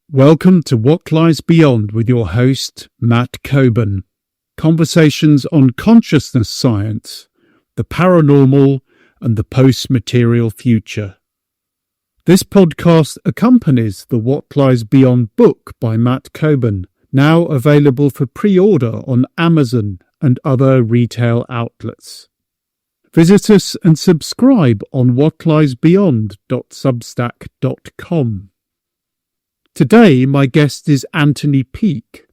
Welcome to What Lies Beyond with your host, Matt Colborn. Conversations on consciousness science, the paranormal, and the post-material future. This podcast accompanies the What Lies Beyond book by Matt Colborn, now available for pre-order on Amazon and other retail outlets. Visit us and subscribe on whatliesbeyond.substack.com. Today, my guest is Anthony Peake.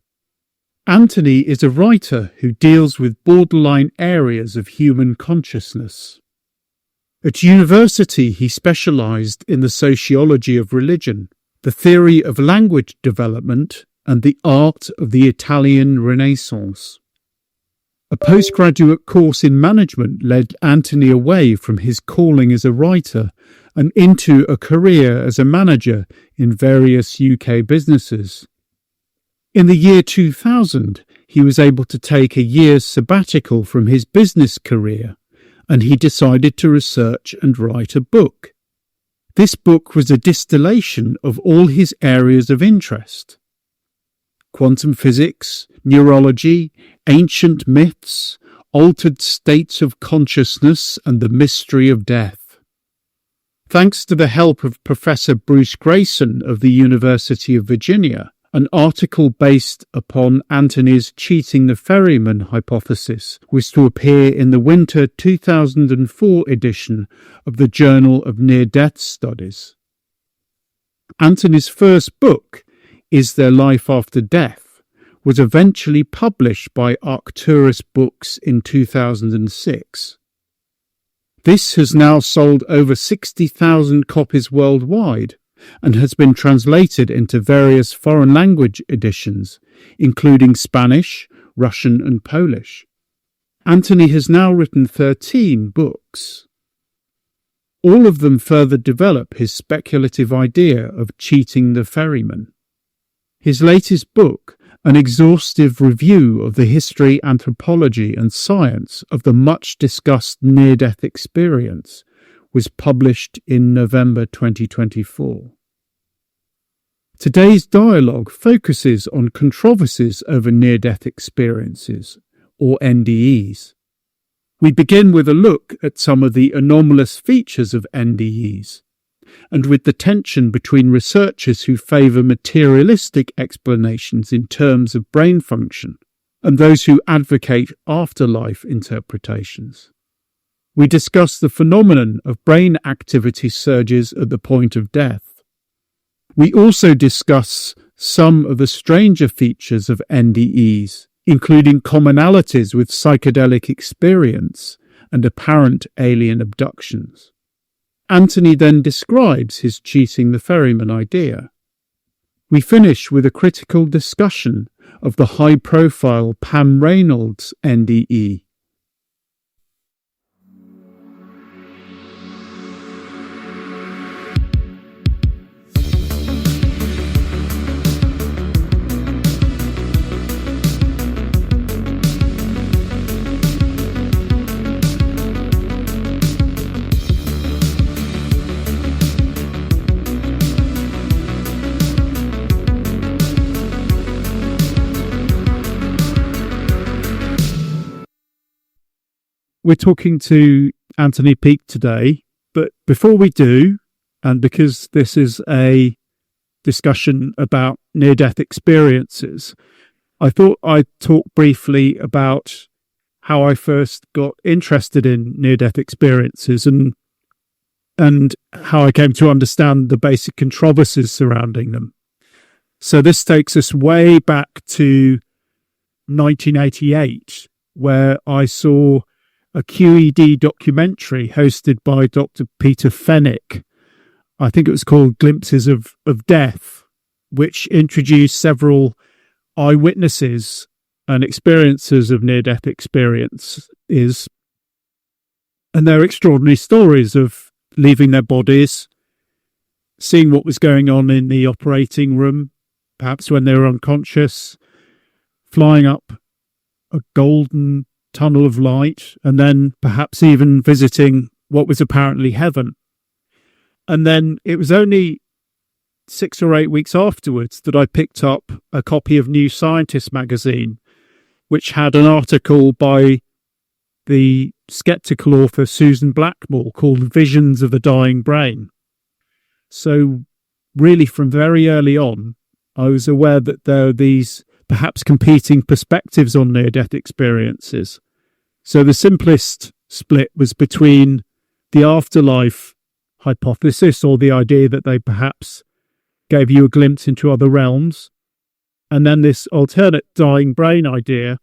Anthony is a writer who deals with borderline areas of human consciousness. At university, he specialised in the sociology of religion, the theory of language development, and the art of the Italian Renaissance. A postgraduate course in management led Anthony away from his calling as a writer and into a career as a manager in various UK businesses. In the year 2000, he was able to take a year's sabbatical from his business career, and he decided to research and write a book. This book was a distillation of all his areas of interest: quantum physics, neurology, ancient myths, altered states of consciousness, and the mystery of death. Thanks to the help of Professor Bruce Grayson of the University of Virginia, an article based upon Anthony's cheating the ferryman hypothesis was to appear in the winter 2004 edition of the Journal of Near-Death Studies. Anthony's first book, Is There Life After Death?, was eventually published by Arcturus Books in 2006. This has now sold over 60,000 copies worldwide and has been translated into various foreign language editions, including Spanish, Russian and Polish. Anthony has now written 13 books. All of them further develop his speculative idea of cheating the ferryman. His latest book, an exhaustive review of the history, anthropology and science of the much-discussed near-death experience, was published in November 2024. Today's dialogue focuses on controversies over near-death experiences, or NDEs. We begin with a look at some of the anomalous features of NDEs, and with the tension between researchers who favour materialistic explanations in terms of brain function and those who advocate afterlife interpretations. We discuss the phenomenon of brain activity surges at the point of death. We also discuss some of the stranger features of NDEs, including commonalities with psychedelic experience and apparent alien abductions. Anthony then describes his cheating the ferryman idea. We finish with a critical discussion of the high-profile Pam Reynolds NDE. We're talking to Anthony Peake today, but before we do, and because this is a discussion about near-death experiences, I thought I'd talk briefly about how I first got interested in near-death experiences and how I came to understand the basic controversies surrounding them. So this takes us way back to 1988, where I saw a QED documentary hosted by Dr. Peter Fenwick. I think it was called Glimpses of Death, which introduced several eyewitnesses and experiences of near-death experiences, and their extraordinary stories of leaving their bodies, seeing what was going on in the operating room, perhaps when they were unconscious, flying up a golden tunnel of light, and then perhaps even visiting what was apparently heaven. And then it was only 6 or 8 weeks afterwards that I picked up a copy of New Scientist magazine, which had an article by the skeptical author Susan Blackmore called Visions of the Dying Brain. So really from very early on, I was aware that there are these perhaps competing perspectives on near-death experiences. So the simplest split was between the afterlife hypothesis, or the idea that they perhaps gave you a glimpse into other realms, and then this alternate dying brain idea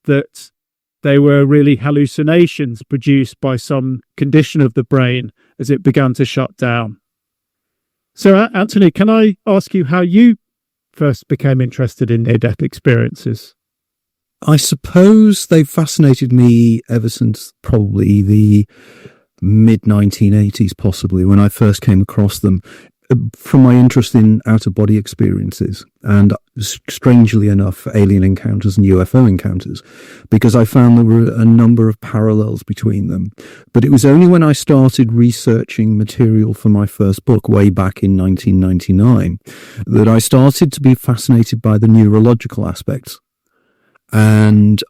that they were really hallucinations produced by some condition of the brain as it began to shut down. So, Anthony, can I ask you how you first became interested in near-death experiences? I suppose they've fascinated me ever since probably the mid-1980s, possibly, when I first came across them, from my interest in out-of-body experiences and, strangely enough, alien encounters and UFO encounters, because I found there were a number of parallels between them. But it was only when I started researching material for my first book way back in 1999 that I started to be fascinated by the neurological aspects. And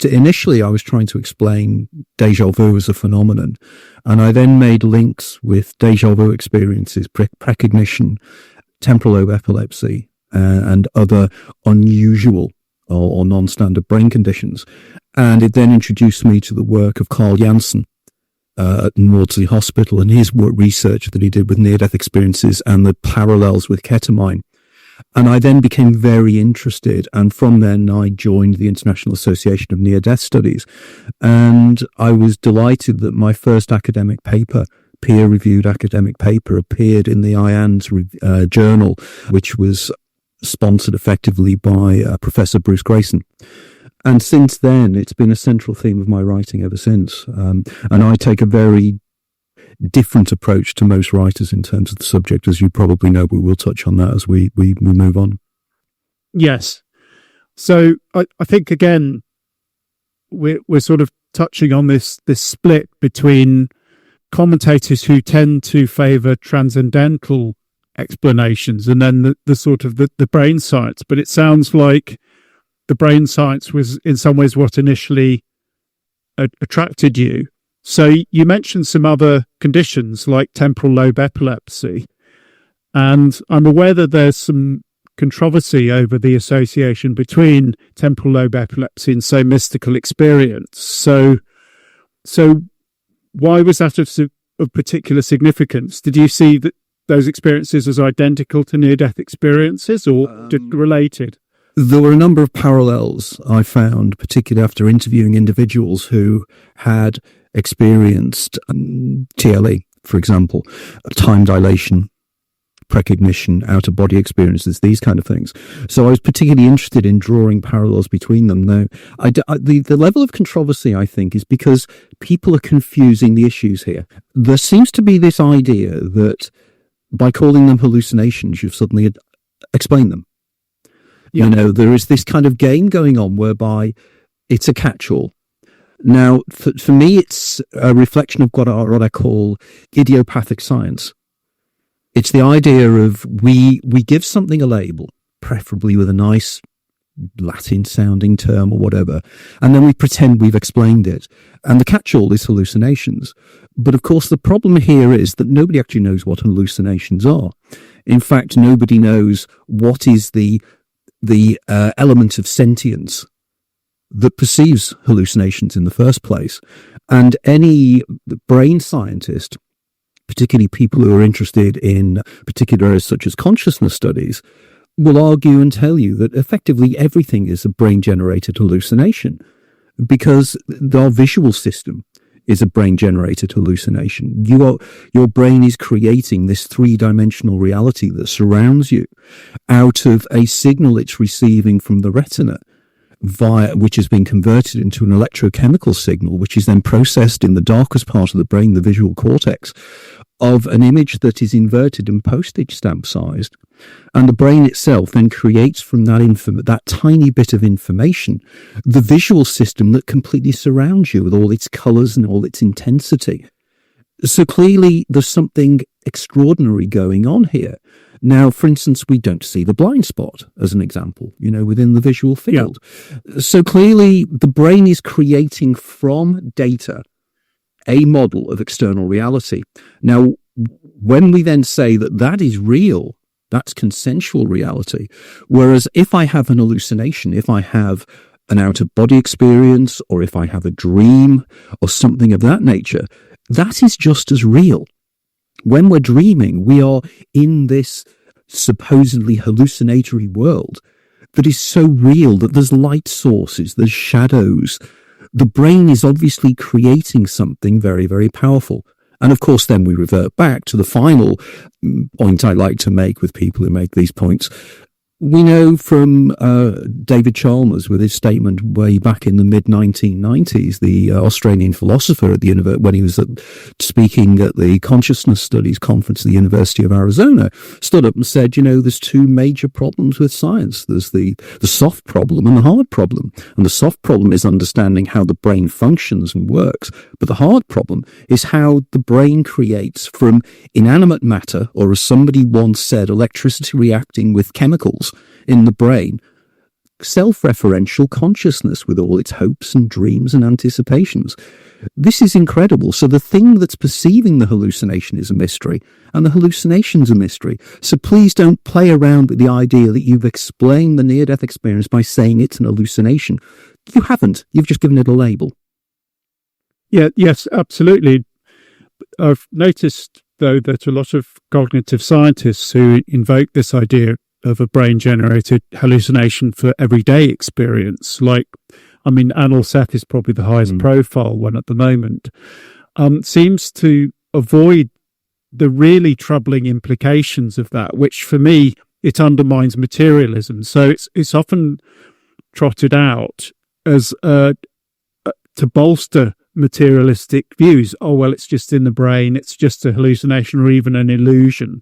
initially I was trying to explain déjà vu as a phenomenon. And I then made links with déjà vu experiences, precognition, temporal lobe epilepsy, and other unusual or non-standard brain conditions. And it then introduced me to the work of Carl Janssen at Maudsley Hospital and his research that he did with near-death experiences and the parallels with ketamine. And I then became very interested, and from then I joined the International Association of Near-Death Studies, and I was delighted that my first academic paper, peer-reviewed academic paper, appeared in the IANDS journal, which was sponsored effectively by Professor Bruce Grayson. And since then, it's been a central theme of my writing ever since. And I take a very different approach to most writers in terms of the subject, as you probably know, but we'll touch on that as we move on. Yes. So I think, again, we're sort of touching on this split between commentators who tend to favour transcendental explanations and then the sort of the brain science. But it sounds like the brain science was in some ways what initially attracted you. So you mentioned some other conditions like temporal lobe epilepsy, and I'm aware that there's some controversy over the association between temporal lobe epilepsy and, say, mystical experience. So why was that of particular significance? Did you see that those experiences as identical to near-death experiences or related? There were a number of parallels I found, particularly after interviewing individuals who had experienced TLE, for example, time dilation, precognition, out-of-body experiences, these kind of things. So I was particularly interested in drawing parallels between them. Now, the level of controversy, I think, is because people are confusing the issues here. There seems to be this idea that by calling them hallucinations, you've suddenly explained them. Yeah. You know, there is this kind of game going on whereby it's a catch-all. Now, for me, it's a reflection of what I call idiopathic science. It's the idea of we give something a label, preferably with a nice Latin-sounding term or whatever, and then we pretend we've explained it. And the catch-all is hallucinations. But of course, the problem here is that nobody actually knows what hallucinations are. In fact, nobody knows what is the element of sentience that perceives hallucinations in the first place. And any brain scientist, particularly people who are interested in particular areas such as consciousness studies, will argue and tell you that effectively everything is a brain-generated hallucination, because our visual system is a brain-generated hallucination. Your brain is creating this three-dimensional reality that surrounds you out of a signal it's receiving from the retina, which has been converted into an electrochemical signal, which is then processed in the darkest part of the brain, the visual cortex, of an image that is inverted and postage stamp sized. And the brain itself then creates from that tiny bit of information, the visual system that completely surrounds you with all its colours and all its intensity. So clearly there's something extraordinary going on here. Now, for instance, we don't see the blind spot as an example, within the visual field. Yeah. So clearly the brain is creating from data a model of external reality. Now, when we then say that that is real, that's consensual reality. Whereas if I have an hallucination, if I have an out-of-body experience, or if I have a dream or something of that nature, that is just as real. When we're dreaming, we are in this supposedly hallucinatory world that is so real that there's light sources, there's shadows. The brain is obviously creating something very, very powerful. And of course, then we revert back to the final point I like to make with people who make these points. We know from David Chalmers with his statement way back in the mid-1990s, the Australian philosopher at the when he was speaking at the Consciousness Studies Conference at the University of Arizona, stood up and said, there's two major problems with science. There's the soft problem and the hard problem. And the soft problem is understanding how the brain functions and works. But the hard problem is how the brain creates from inanimate matter, or as somebody once said, electricity reacting with chemicals in the brain, self-referential consciousness with all its hopes and dreams and anticipations. This is incredible. So the thing that's perceiving the hallucination is a mystery, and the hallucination's a mystery. So please don't play around with the idea that you've explained the near-death experience by saying it's an hallucination. You haven't. You've just given it a label. Yeah, yes, absolutely. I've noticed, though, that a lot of cognitive scientists who invoke this idea of a brain-generated hallucination for everyday experience, Anil Seth is probably the highest profile one at the moment, seems to avoid the really troubling implications of that, which for me, it undermines materialism. So it's often trotted out as to bolster materialistic views. Oh, well, it's just in the brain, it's just a hallucination or even an illusion.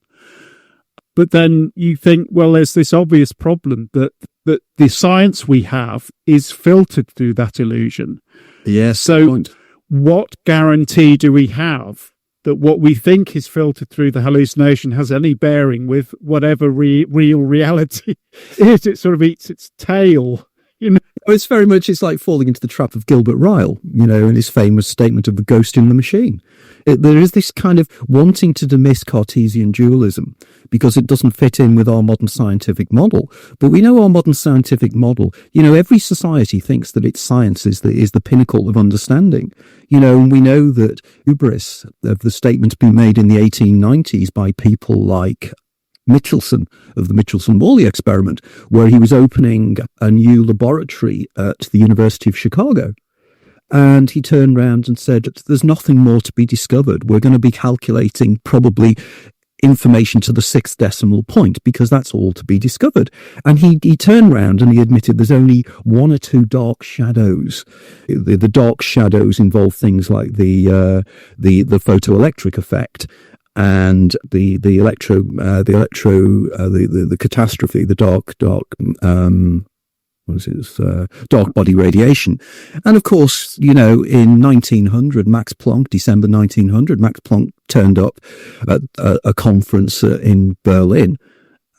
But then you think, well, there's this obvious problem that the science we have is filtered through that illusion. Yes. So what guarantee do we have that what we think is filtered through the hallucination has any bearing with whatever real reality is? It sort of eats its tail. It's like falling into the trap of Gilbert Ryle, in his famous statement of the ghost in the machine. There is this kind of wanting to dismiss Cartesian dualism because it doesn't fit in with our modern scientific model. But we know our modern scientific model, every society thinks that its science is the pinnacle of understanding. And we know that hubris of the statements being made in the 1890s by people like Michelson of the Michelson-Morley experiment, where he was opening a new laboratory at the University of Chicago. And he turned around and said, there's nothing more to be discovered. We're going to be calculating probably information to the 6th decimal point because that's all to be discovered. And he turned around and he admitted there's only one or two dark shadows. The dark shadows involve things like the photoelectric effect and the catastrophe, the dark body radiation. And of course, in 1900, December 1900, Max Planck turned up at a conference in Berlin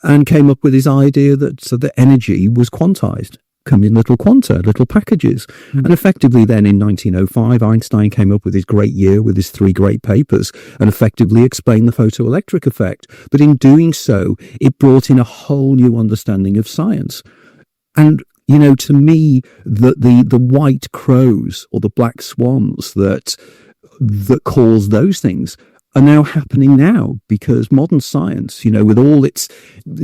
and came up with his idea that the energy was quantized, come in little quanta, little packages. And effectively then in 1905, Einstein came up with his great year with his 3 great papers and effectively explained the photoelectric effect. But in doing so, it brought in a whole new understanding of science. And to me, the white crows or the black swans that cause those things are now happening now because modern science, with all its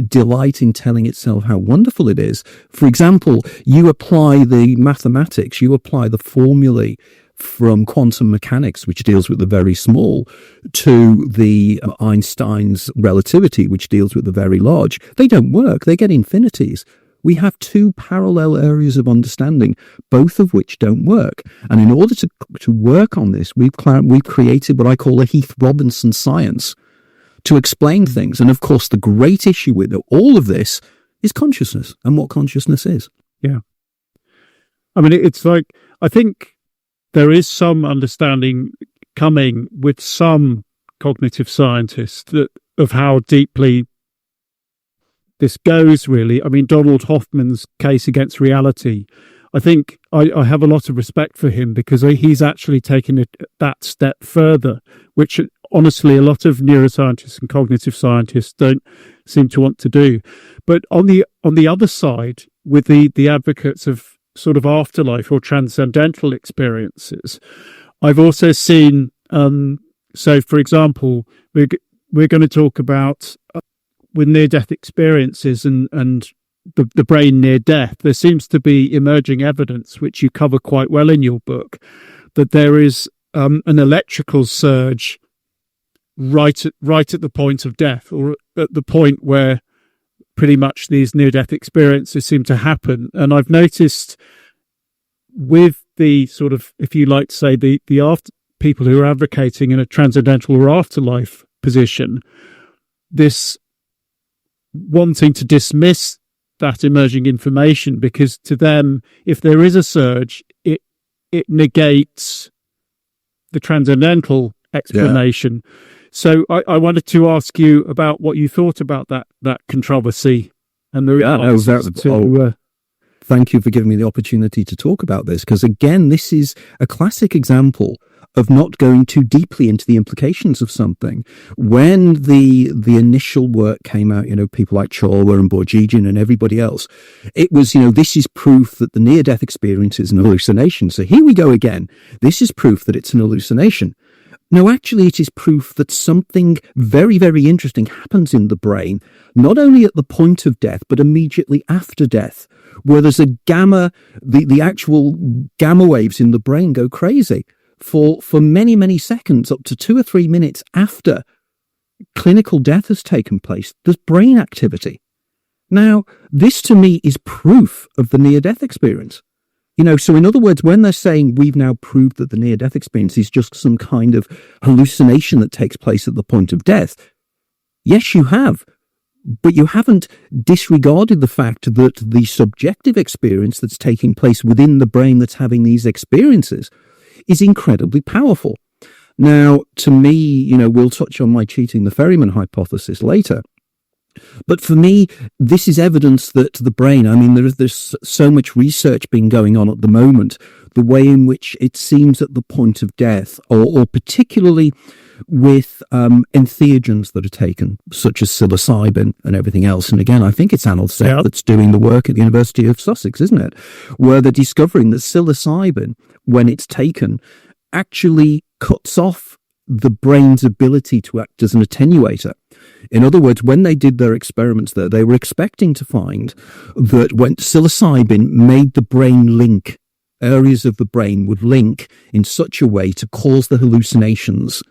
delight in telling itself how wonderful it is. For example, you apply the mathematics, you apply the formulae from quantum mechanics, which deals with the very small, to the Einstein's relativity, which deals with the very large. They don't work. They get infinities. We have 2 parallel areas of understanding, both of which don't work. And in order to work on this, we've created what I call a Heath Robinson science to explain things. And of course, the great issue with all of this is consciousness and what consciousness is. Yeah. It's like, I think there is some understanding coming with some cognitive scientist of how deeply this goes, really. I mean, Donald Hoffman's case against reality, I think I have a lot of respect for him because he's actually taken it that step further, which honestly a lot of neuroscientists and cognitive scientists don't seem to want to do. But on the other side, with the advocates of sort of afterlife or transcendental experiences, I've also seen, so for example, we're going to talk about with near-death experiences and the brain near death. There seems to be emerging evidence, which you cover quite well in your book, that there is an electrical surge right at the point of death, or at the point where pretty much these near-death experiences seem to happen. And I've noticed with the sort of, if you like to say, the after people who are advocating in a transcendental or afterlife position, this wanting to dismiss that emerging information, because to them, if there is a surge, it negates the transcendental explanation. Yeah. So I wanted to ask you about what you thought about that controversy and the thank you for giving me the opportunity to talk about this, because again, this is a classic example of not going too deeply into the implications of something. When the initial work came out, people like Chorwa and Bourgigian and everybody else, it was, this is proof that the near-death experience is an hallucination. So here we go again. This is proof that it's an hallucination. No, actually, it is proof that something very, very interesting happens in the brain, not only at the point of death, but immediately after death, where there's a gamma, the actual gamma waves in the brain go crazy for many, many seconds, up to 2 or 3 minutes after clinical death has taken place. There's brain activity. Now, this to me is proof of the near-death experience. So in other words, when they're saying we've now proved that the near-death experience is just some kind of hallucination that takes place at the point of death, yes, you have. But you haven't disregarded the fact that the subjective experience that's taking place within the brain that's having these experiences is incredibly powerful. Now, to me, we'll touch on my cheating the Ferryman hypothesis later. But for me, this is evidence that the brain, there's so much research being going on at the moment, the way in which it seems at the point of death, or particularly with entheogens that are taken, such as psilocybin and everything else. And again, I think it's Anthropology that's doing the work at the University of Sussex, isn't it? Where they're discovering that psilocybin, when it's taken, actually cuts off the brain's ability to act as an attenuator. In other words, when they did their experiments there, they were expecting to find that when psilocybin made the brain link, areas of the brain would link in such a way to cause the hallucinations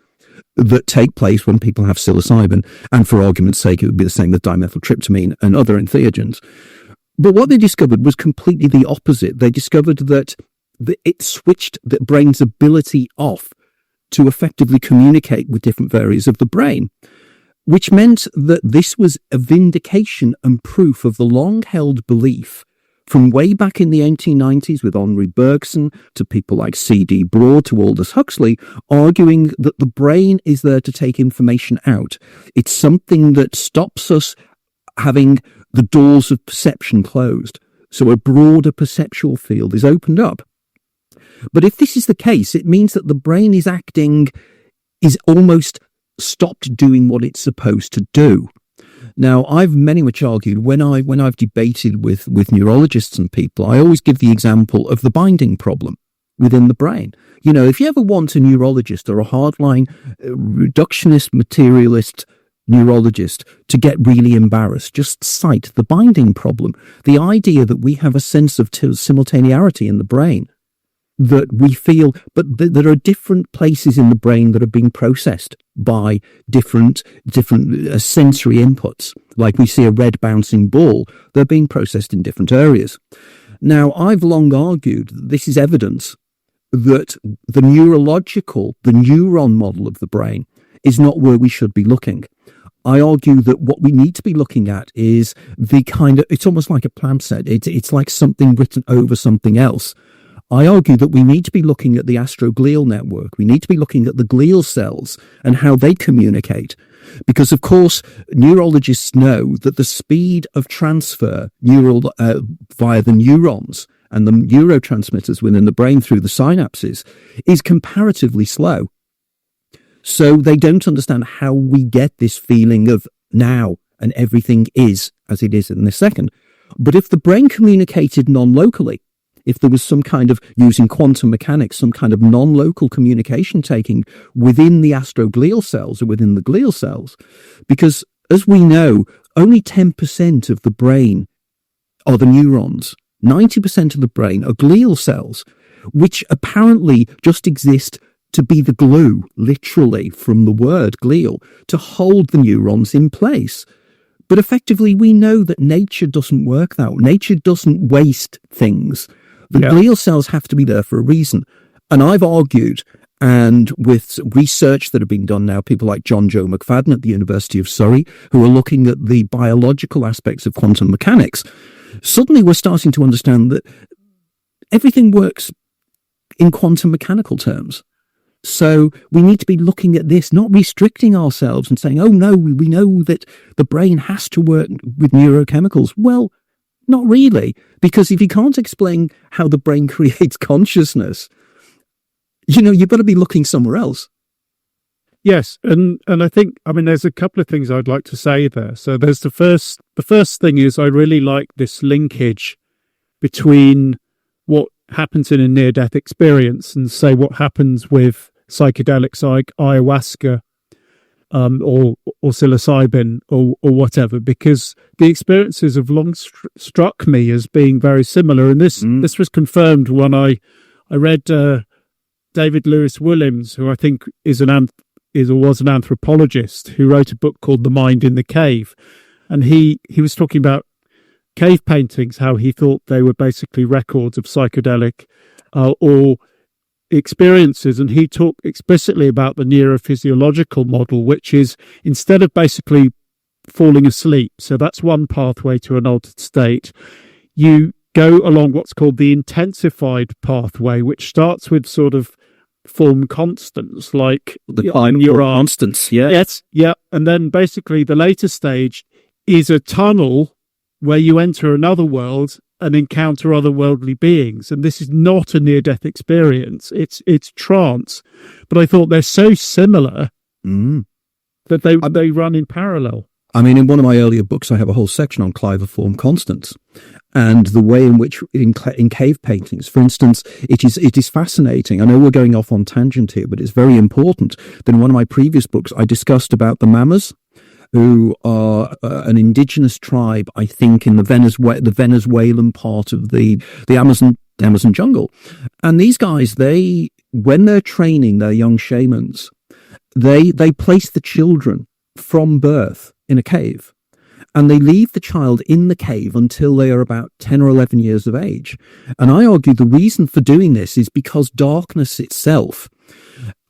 that take place when people have psilocybin. And for argument's sake, it would be the same with dimethyltryptamine and other entheogens. But what they discovered was completely the opposite. They discovered that it switched the brain's ability off to effectively communicate with different areas of the brain, which meant that this was a vindication and proof of the long-held belief from way back in the 1890s with Henri Bergson to people like C.D. Broad to Aldous Huxley, arguing that the brain is there to take information out. It's something that stops us having the doors of perception closed, so a broader perceptual field is opened up. But if this is the case, it means that the brain is almost stopped doing what it's supposed to do. Now, I've many much argued when I've debated with neurologists and people, I always give the example of the binding problem within the brain. If you ever want a neurologist or a hardline reductionist materialist neurologist to get really embarrassed, just cite the binding problem. The idea that we have a sense of simultaneity in the brain, that we feel, but there are different places in the brain that are being processed by different sensory inputs. Like we see a red bouncing ball, they're being processed in different areas. Now, I've long argued that this is evidence that the neuron model of the brain is not where we should be looking. I argue that what we need to be looking at is it's almost like a palimpsest. It's like something written over something else. I argue that we need to be looking at the astroglial network. We need to be looking at the glial cells and how they communicate. Because, of course, neurologists know that the speed of transfer via the neurons and the neurotransmitters within the brain through the synapses is comparatively slow. So they don't understand how we get this feeling of now and everything is as it is in this second. But if the brain communicated non-locally, if there was some kind of, using quantum mechanics, some kind of non-local communication taking within the astroglial cells or within the glial cells, because as we know, only 10% of the brain are the neurons. 90% of the brain are glial cells, which apparently just exist to be the glue, literally from the word glial, to hold the neurons in place. But effectively, we know that nature doesn't work that way. Nature doesn't waste things. The glial cells have to be there for a reason. And I've argued, and with research that have been done now, people like John Joe McFadden at the University of Surrey, who are looking at the biological aspects of quantum mechanics, suddenly we're starting to understand that everything works in quantum mechanical terms. So we need to be looking at this, not restricting ourselves and saying, oh no, we know that the brain has to work with neurochemicals. Well, not really, because if you can't explain how the brain creates consciousness, you've got to be looking somewhere else. Yes, and I think, there's a couple of things I'd like to say there. So there's the first thing is I really like this linkage between what happens in a near-death experience and say what happens with psychedelics like ayahuasca or psilocybin or whatever, because the experiences have long struck me as being very similar. And this was confirmed when I read David Lewis Williams, who I think was an anthropologist, who wrote a book called The Mind in the Cave. And he was talking about cave paintings, how he thought they were basically records of psychedelic or experiences. And he talked explicitly about the neurophysiological model, which is instead of basically falling asleep, so that's one pathway to an altered state, you go along what's called the intensified pathway, which starts with sort of form constants like the binaural constants. Yes, and then basically the later stage is a tunnel where you enter another world and encounter otherworldly beings. And this is not a near-death experience. It's trance. But I thought they're so similar that they run in parallel. In one of my earlier books, I have a whole section on claviform constants and the way in which in cave paintings, for instance, it is fascinating. I know we're going off on tangent here, but it's very important that in one of my previous books, I discussed about the Mamas, who are an indigenous tribe, I think, in the Venezuelan part of the Amazon jungle. And these guys, when they're training their young shamans, they place the children from birth in a cave. And they leave the child in the cave until they are about 10 or 11 years of age. And I argue the reason for doing this is because darkness itself,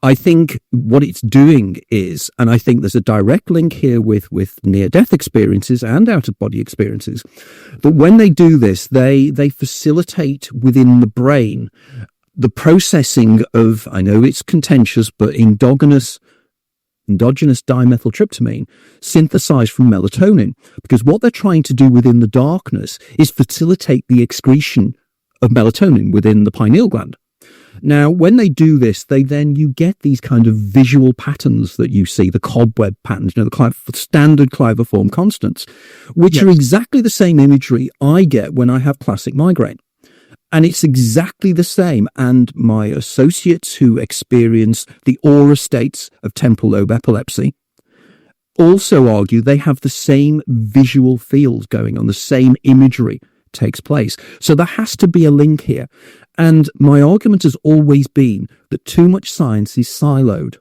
I think what it's doing is, and I think there's a direct link here with near-death experiences and out-of-body experiences, that when they do this, they facilitate within the brain the processing of, I know it's contentious, but endogenous dimethyltryptamine synthesized from melatonin, because what they're trying to do within the darkness is facilitate the excretion of melatonin within the pineal gland. Now, when they do this, you get these kind of visual patterns that you see, the cobweb patterns, the standard claviform constants, which are exactly the same imagery I get when I have classic migraine. And it's exactly the same. And my associates who experience the aura states of temporal lobe epilepsy also argue they have the same visual fields going on, the same imagery takes place. So there has to be a link here. And my argument has always been that too much science is siloed.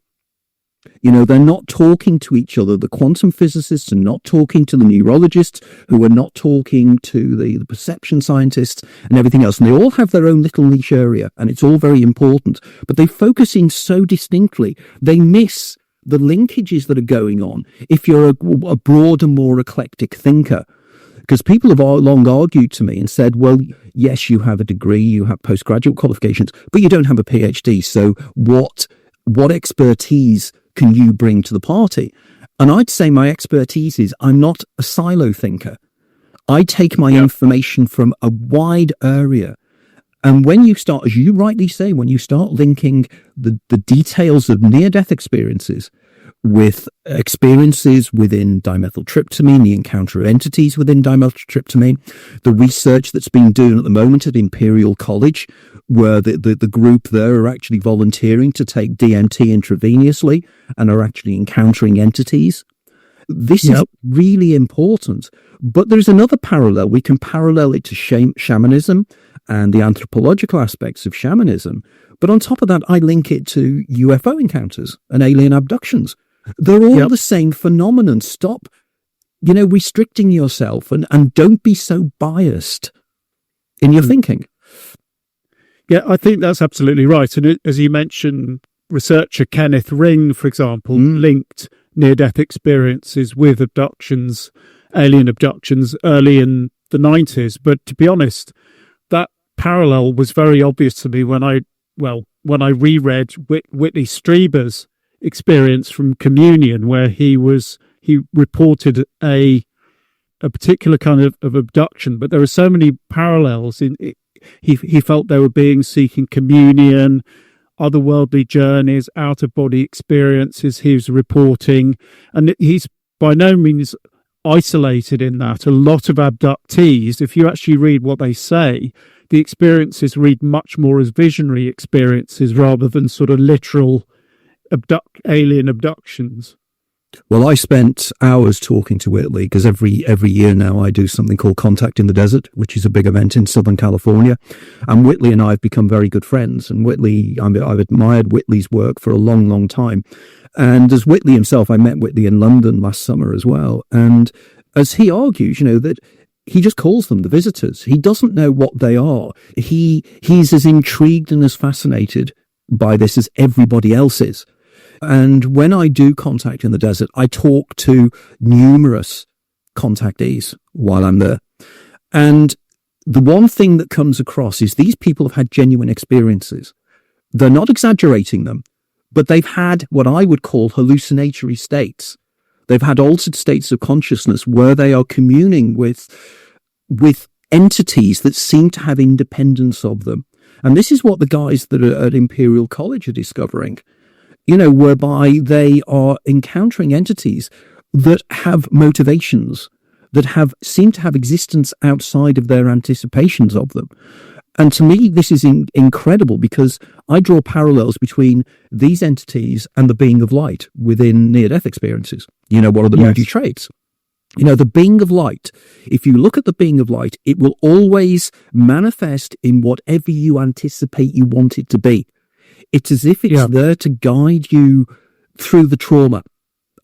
They're not talking to each other. The quantum physicists are not talking to the neurologists, who are not talking to the perception scientists and everything else. And they all have their own little niche area, and it's all very important. But they focus in so distinctly, they miss the linkages that are going on if you're a broader, more eclectic thinker. Because people have all long argued to me and said, well, yes, you have a degree, you have postgraduate qualifications, but you don't have a PhD. So what expertise can you bring to the party? And I'd say my expertise is I'm not a silo thinker. I take my information from a wide area. And when you start, as you rightly say, when you start linking the details of near-death experiences with experiences within dimethyltryptamine, the encounter of entities within dimethyltryptamine, the research that's being done at the moment at Imperial College, where the group there are actually volunteering to take DMT intravenously and are actually encountering entities. This is really important. But there's another parallel. We can parallel it to shamanism and the anthropological aspects of shamanism. But on top of that, I link it to UFO encounters and alien abductions. They're all the same phenomenon. Stop, restricting yourself and don't be so biased in your thinking. Yeah, I think that's absolutely right. And as you mentioned, researcher Kenneth Ring, for example, linked near-death experiences with abductions, alien abductions, early in the 90s. But to be honest, that parallel was very obvious to me when I reread Whitley Strieber's experience from Communion, where he reported a particular kind of abduction, but there are so many parallels in it. He felt they were beings seeking communion, otherworldly journeys, out-of-body experiences he was reporting, and he's by no means isolated in that. A lot of abductees, if you actually read what they say, the experiences read much more as visionary experiences rather than sort of literal alien abductions. Well, I spent hours talking to Whitley because every year now I do something called Contact in the Desert, which is a big event in Southern California. And Whitley and I have become very good friends. And I've admired Whitley's work for a long, long time. And as Whitley himself, I met Whitley in London last summer as well. And as he argues, that he just calls them the visitors. He doesn't know what they are. He's as intrigued and as fascinated by this as everybody else is. And when I do Contact in the Desert, I talk to numerous contactees while I'm there. And the one thing that comes across is these people have had genuine experiences. They're not exaggerating them, but they've had what I would call hallucinatory states. They've had altered states of consciousness where they are communing with entities that seem to have independence of them. And this is what the guys that are at Imperial College are discovering. Whereby they are encountering entities that have motivations, that seem to have existence outside of their anticipations of them. And to me, this is incredible because I draw parallels between these entities and the being of light within near-death experiences. What are the moody traits? The being of light, if you look at the being of light, it will always manifest in whatever you anticipate you want it to be. It's as if it's there to guide you through the trauma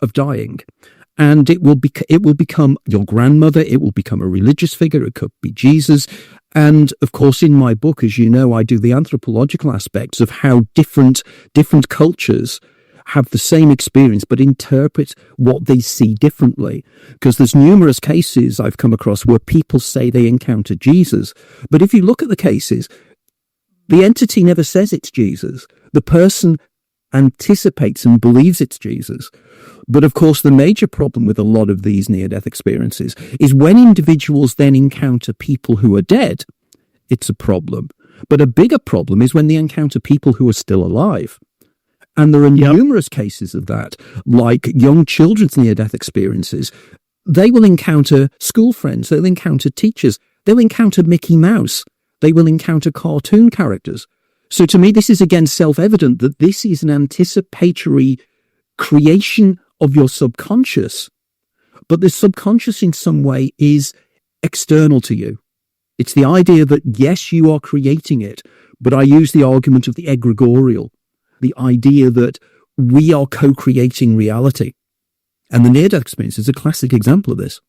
of dying. And it will become your grandmother. It will become a religious figure. It could be Jesus. And of course, in my book, as you know, I do the anthropological aspects of how different cultures have the same experience, but interpret what they see differently. Because there's numerous cases I've come across where people say they encountered Jesus. But if you look at the cases, the entity never says it's Jesus. The person anticipates and believes it's Jesus. But of course, the major problem with a lot of these near-death experiences is when individuals then encounter people who are dead, it's a problem. But a bigger problem is when they encounter people who are still alive. And there are numerous cases of that, like young children's near-death experiences. They will encounter school friends. They'll encounter teachers. They'll encounter Mickey Mouse. They will encounter cartoon characters. So to me, this is again self-evident that this is an anticipatory creation of your subconscious. But the subconscious in some way is external to you. It's the idea that, yes, you are creating it, but I use the argument of the egregorial, the idea that we are co-creating reality. And the near-death experience is a classic example of this.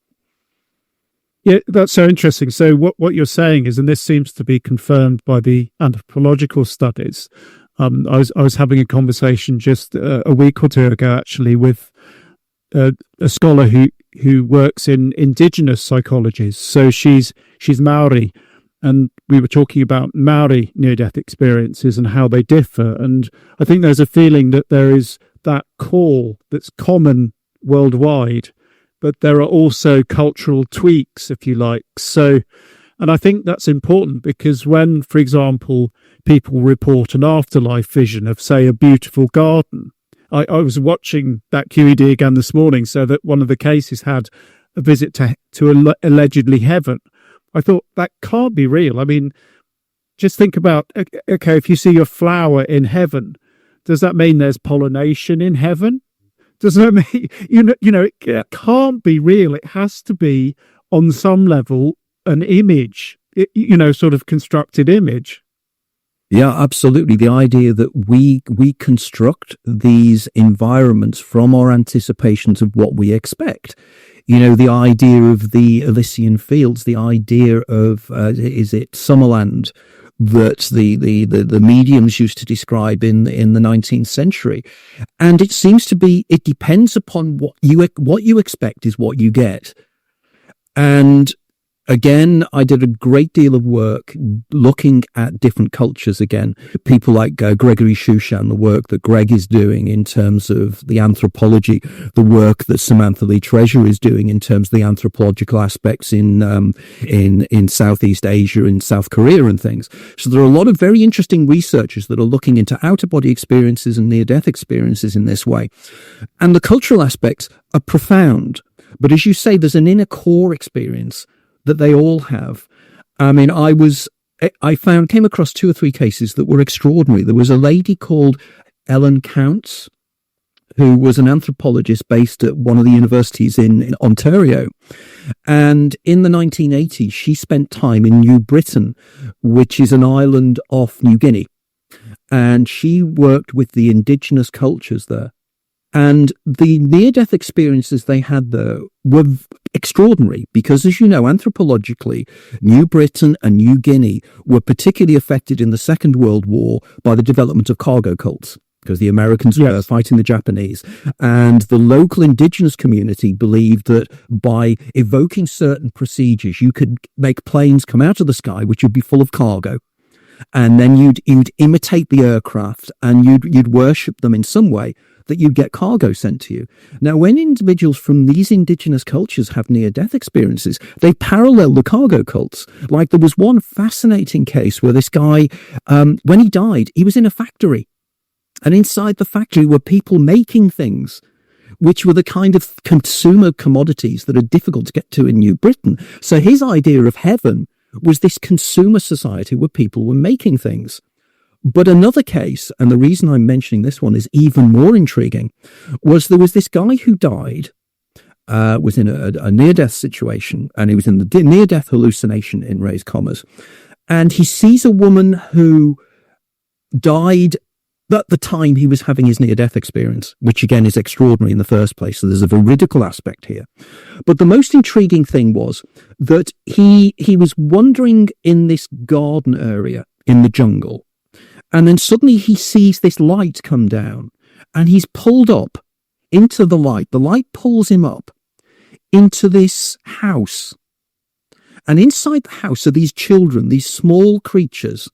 Yeah, that's so interesting. So what you're saying is, and this seems to be confirmed by the anthropological studies. I was having a conversation just a week or two ago, actually, with a scholar who who works in indigenous psychology. So she's Maori, and we were talking about Maori near-death experiences and how they differ. And I think there's a feeling that there is that call that's common worldwide, but there are also cultural tweaks, if you like. So, and I think that's important because when, for example, people report an afterlife vision of, say, a beautiful garden, I was watching that QED again this morning, so that one of the cases had a visit to allegedly heaven. I thought that can't be real. I mean, just think about, okay, if you see a flower in heaven, does that mean there's pollination in heaven? Does that mean, it can't be real. It has to be on some level an image, sort of constructed image. Yeah, absolutely. The idea that we construct these environments from our anticipations of what we expect. The idea of the Elysian Fields, the idea of, is it Summerland, that the mediums used to describe in the 19th century. And it seems to be, it depends upon what you expect is what you get. And again, I did a great deal of work looking at different cultures again. People like Gregory Shushan, the work that Greg is doing in terms of the anthropology, the work that Samantha Lee Treasure is doing in terms of the anthropological aspects in Southeast Asia, in South Korea and things. So there are a lot of very interesting researchers that are looking into out-of-body experiences and near-death experiences in this way. And the cultural aspects are profound. But as you say, there's an inner core experience that they all have. I mean, came across 2 or 3 cases that were extraordinary. There was a lady called Ellen Counts, who was an anthropologist based at one of the universities in Ontario. And in the 1980s, she spent time in New Britain, which is an island off New Guinea. And she worked with the indigenous cultures there. And the near-death experiences they had there were extraordinary because, as you know, anthropologically, New Britain and New Guinea were particularly affected in the Second World War by the development of cargo cults, because the Americans were fighting the Japanese. And the local indigenous community believed that by evoking certain procedures, you could make planes come out of the sky, which would be full of cargo. And then you'd imitate the aircraft and you'd worship them in some way, that you'd get cargo sent to you. Now, when individuals from these indigenous cultures have near-death experiences, they parallel the cargo cults. Like there was one fascinating case where this guy, when he died, he was in a factory. And inside the factory were people making things, which were the kind of consumer commodities that are difficult to get to in New Britain. So his idea of heaven was this consumer society where people were making things. But another case, and the reason I'm mentioning this one is even more intriguing, was there was this guy who died, was in a near-death situation, and he was in the near-death hallucination, in raised commas, and he sees a woman who died at the time he was having his near-death experience, which again is extraordinary in the first place. So there's a veridical aspect here. But the most intriguing thing was that he was wandering in this garden area in the jungle. And then suddenly he sees this light come down and he's pulled up into the light. The light pulls him up into this house. And inside the house are these children, these small creatures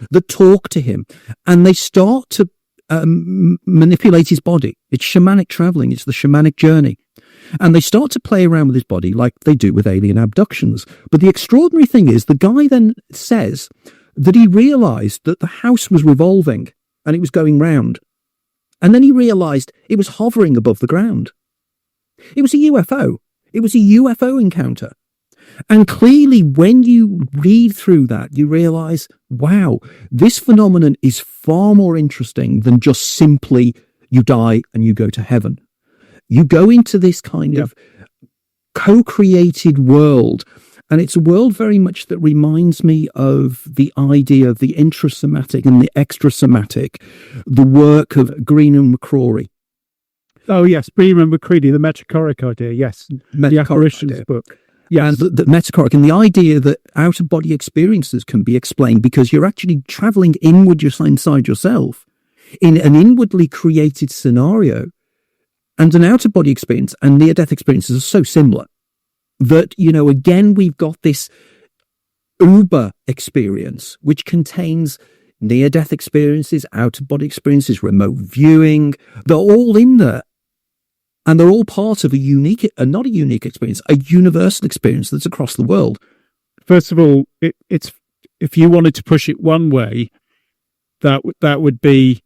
that talk to him, and they start to manipulate his body. It's shamanic traveling. It's the shamanic journey. And they start to play around with his body like they do with alien abductions. But the extraordinary thing is the guy then says that he realized that the house was revolving and it was going round. And then he realized it was hovering above the ground. It was a UFO. It was a UFO encounter. And clearly, when you read through that, you realize, wow, this phenomenon is far more interesting than just simply you die and you go to heaven. You go into this kind of co-created world. And it's a world very much that reminds me of the idea of the intrasomatic and the extrasomatic, the work of Green and McCrory. Oh, yes, Green and McCready, the metachoric idea, yes. The apparitions book. Yes. And the metachoric, and the idea that out-of-body experiences can be explained because you're actually travelling inward inside yourself in an inwardly created scenario. And an out-of-body experience and near-death experiences are so similar that, again, we've got this uber experience, which contains near-death experiences, out-of-body experiences, remote viewing. They're all in there. And they're all part of not a unique experience, a universal experience that's across the world. First of all, it's if you wanted to push it one way, that would be,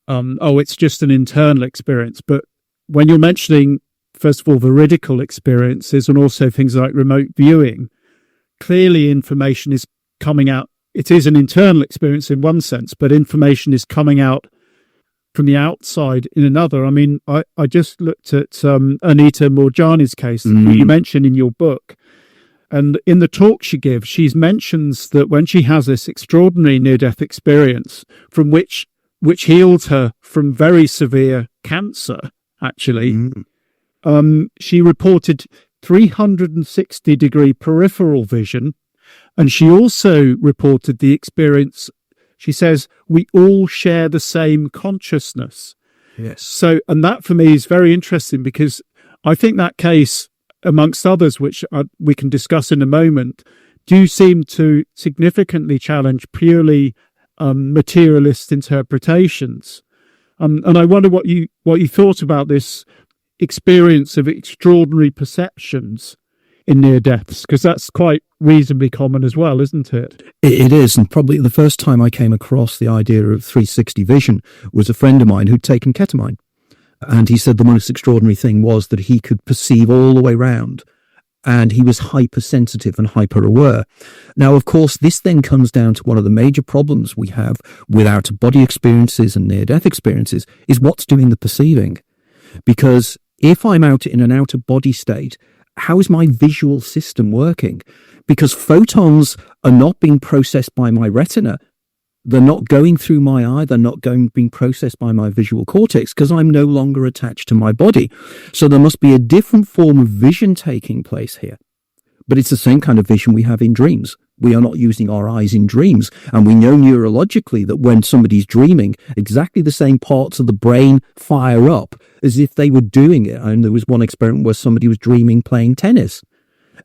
it's just an internal experience. But when you're mentioning, first of all, veridical experiences and also things like remote viewing, clearly information is coming out. It is an internal experience in one sense, but information is coming out from the outside in another. I mean, I just looked at Anita Moorjani's case that you mentioned in your book. And in the talk she gives, she mentions that when she has this extraordinary near-death experience from which healed her from very severe cancer, actually, she reported 360-degree peripheral vision. And she also reported the experience. She says, we all share the same consciousness. Yes. So, and that for me is very interesting because I think that case, amongst others, which we can discuss in a moment, do seem to significantly challenge purely materialist interpretations. And I wonder what you thought about this experience of extraordinary perceptions in near deaths, because that's quite reasonably common as well, isn't it? It is, and probably the first time I came across the idea of 360 vision was a friend of mine who'd taken ketamine. And he said the most extraordinary thing was that he could perceive all the way round, and he was hypersensitive and hyper-aware. Now, of course, this then comes down to one of the major problems we have with out-of-body experiences and near-death experiences is what's doing the perceiving. Because if I'm in an out-of-body state, how is my visual system working? Because photons are not being processed by my retina. They're not going through my eye. They're not being processed by my visual cortex because I'm no longer attached to my body. So there must be a different form of vision taking place here. But it's the same kind of vision we have in dreams. We are not using our eyes in dreams. And we know neurologically that when somebody's dreaming, exactly the same parts of the brain fire up as if they were doing it. And there was one experiment where somebody was dreaming playing tennis.